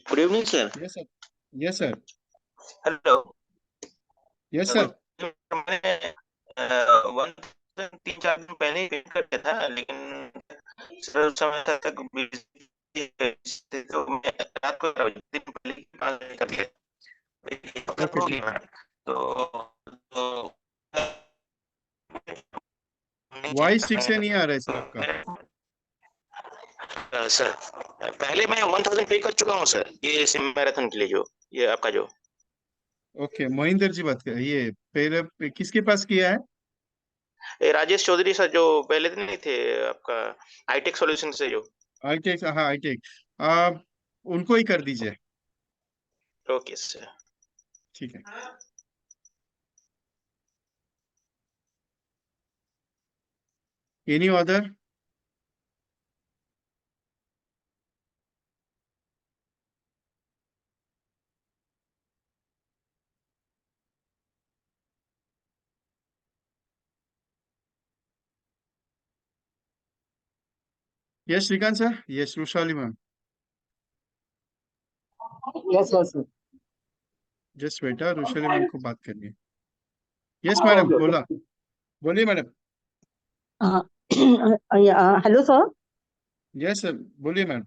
good evening sir. Yes sir, yes sir, hello. Yes sir. मैंने वन 3-4 दिन पहले ही पेमेंट कर दिया था, लेकिन सर उस समय तक busy थे, तो मैं रात को दिन पहले ही 5 दिन कर दिया। ओके हो ठीक गया है। मैम। तो वॉइस ठीक से नहीं आ रहा है सर आपका। सर पहले मैं 1000 पे कर चुका हूँ सर, ये सिम मैराथन के लिए, जो ये आपका जो ओके, महेंद्र जी बात कर, ये पहले किसके पास किया है? ये राजेश चौधरी सर, जो पहले दिन नहीं थे आपका हाईटेक सॉल्यूशन से जो। आईटेक, हाँ आईटेक। आप उनको ही कर दीजिए। Okay sir. ठीक है। Any other? Yes Shrikant sir, yes Rushali ma'am. Yes yes sir. Just बेटा, रुशाली मैम को बात करनी है। यस मैडम, ओके बोला, ओके। बोलिए madam. Hello sir. Yes sir, बोलिए मैम।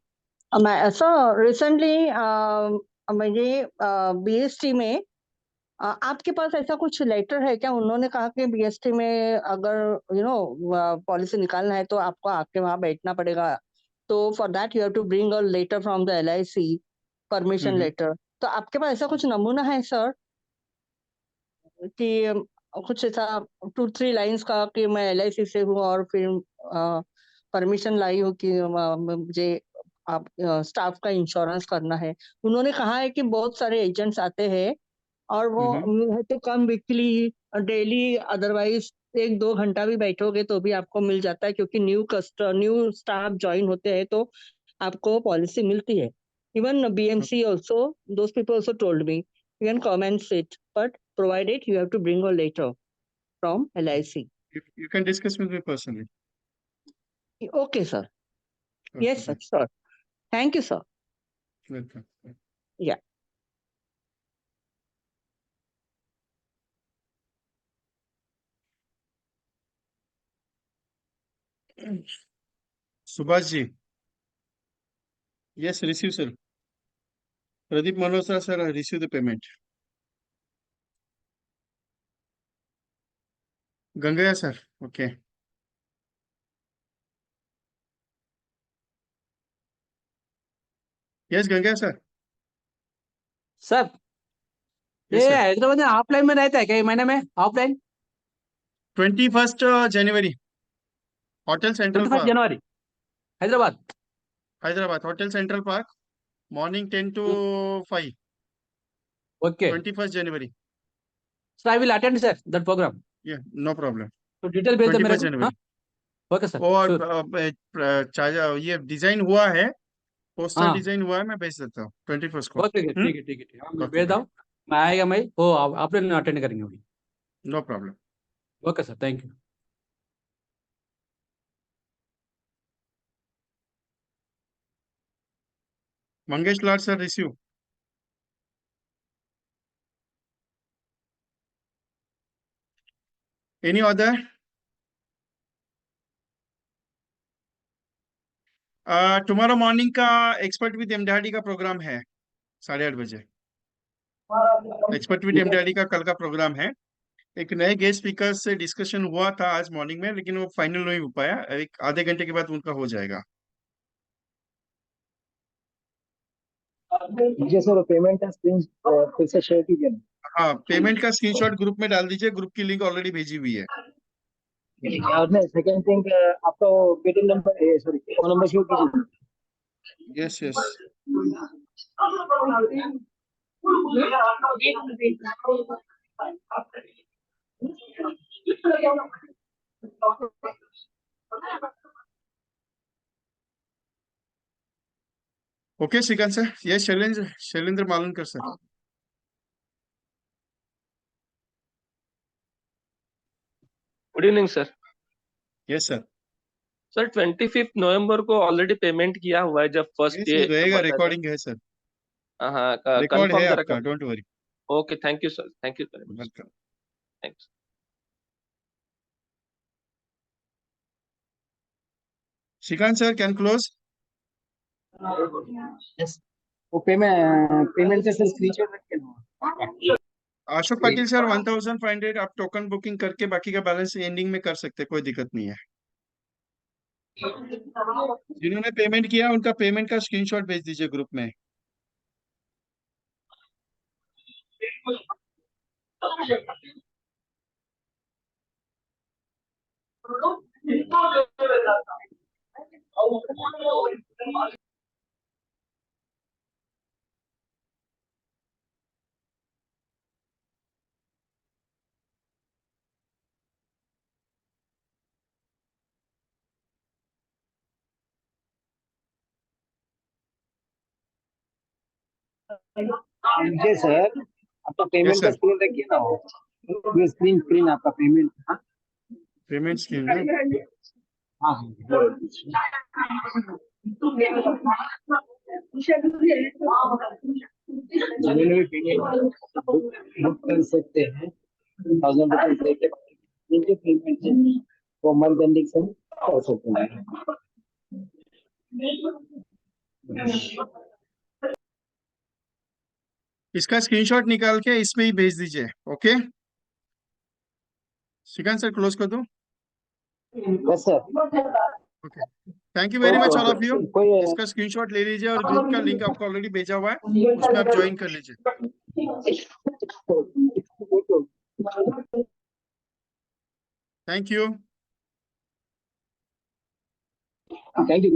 मैं सर रिसेंटली मुझे बीएसटी में आपके पास ऐसा कुछ लेटर है क्या? उन्होंने कहा कि बीएसटी में अगर पॉलिसी निकालना है तो आपको आके वहां बैठना पड़ेगा, तो for that you have to bring a letter from the LIC, permission letter. तो आपके पास ऐसा कुछ नमूना है सर कि कुछ ऐसा 2-3 लाइंस का कि मैं एलआईसी से हूँ और फिर परमिशन लाई हूँ कि मुझे आप स्टाफ का इंश्योरेंस करना है? उन्होंने कहा है कि बहुत सारे एजेंट्स आते हैं और वो है तो कम वीकली, डेली, अदरवाइज 1-2 घंटा भी बैठोगे तो भी आपको मिल जाता है, क्योंकि न्यू स्टाफ ज्वाइन होते हैं तो आपको पॉलिसी मिलती है। Even BMC also, those people also told me you can come and sit, but provided you have to bring a letter from LIC. You can discuss with me personally. Okay, sir. Okay, Yes, sir. bye. Sure. Thank you, sir. Welcome. Yeah. Subhash ji. Yes receive sir. Pradeep Malhotra sir, receive the payment. Gangaiah sir, okay. Yes Gangaiah sir. Sir ये यस सर। हैदराबाद में ऑफलाइन में रहता है क्या, ये महीने में ऑफलाइन? 21 जनवरी, होटल सेंट्रल 21 पार्क, जनवरी Hyderabad. Hyderabad, hotel central park, Morning 10 to 5, Okay. 21st January. Sir, I will attend, sir, that program. Yeah, no problem. तो डिटेल भेज दे मेरे 21st को. January. Okay sir. और ये डिजाइन हुआ है, पोस्टर हाँ. डिजाइन हुआ है, मैं भेज देता हूँ 21st को. ओके, ठीक है, ठीक है, ठीक है. मैं Okay, भेज दूँ. मैं आएगा, मैं वो आप लोग अटेंड करेंगे अभी. No problem. Okay sir, thank you. Mangesh Lal sir receive. Any other? Tomorrow morning का एक्सपर्ट विद एमडीआरडी का प्रोग्राम है 8:30 बजे. एक्सपर्ट विद एमडीआरडी का कल का प्रोग्राम है. एक नए गेस्ट स्पीकर से डिस्कशन हुआ था आज मॉर्निंग में, लेकिन वो फाइनल नहीं हो पाया. एक आधे घंटे के बाद उनका हो जाएगा. मुझे सर पेमेंट का स्क्रीन फिर से शेयर कीजिए ना. हाँ, पेमेंट का स्क्रीनशॉट ग्रुप में डाल दीजिए. ग्रुप की लिंक ऑलरेडी भेजी हुई है. और नहीं, सेकंड थिंग, आपका Paytm number, sorry, phone number share कीजिए. Yes yes. Okay Shrikant sir. Yes Shailendra Malunkar sir. Good evening sir. Yes sir. Sir 25 नवंबर को ऑलरेडी पेमेंट किया हुआ है जब फर्स्ट यस, डे ये रहेगा. बताया था. रिकॉर्डिंग है सर. हाँ, रिकॉर्ड कंफर्म है जरा आपका, कर. Don't worry. Okay, thank you sir, thank you very much. Welcome. Thanks. Shrikant sir can close. वो पेमेंट का सर स्क्रीनशॉट रख के ना. अशोक पाटिल सर 1500 आप टोकन बुकिंग करके बाकी का बैलेंस एंडिंग में कर सकते हैं, कोई दिक्कत नहीं है. जिन्होंने पेमेंट किया उनका पेमेंट का स्क्रीनशॉट भेज दीजिए ग्रुप में. मुझे सर आपका यस पेमेंट का सर. स्क्रीन रखिए ना. ये स्क्रीन आपका पेमेंट. पेमेंट स्क्रीन है. हाँ. जिन्होंने भी पेमेंट बुक कर सकते हैं 1000 रुपीज लेके, जिनके पेमेंट है वो मंथ एंडिंग से कर सकते हैं. इसका स्क्रीनशॉट निकाल के इसमें ही भेज दीजिए. ओके श्रीकांत सर, क्लोज कर दो. Yes sir. Okay, thank you very much all of you. कोई इसका स्क्रीनशॉट ले लीजिए और ग्रुप का लिंक आपको ऑलरेडी भेजा हुआ है, उसमें आप ज्वाइन कर लीजिए. Thank you. Thank you.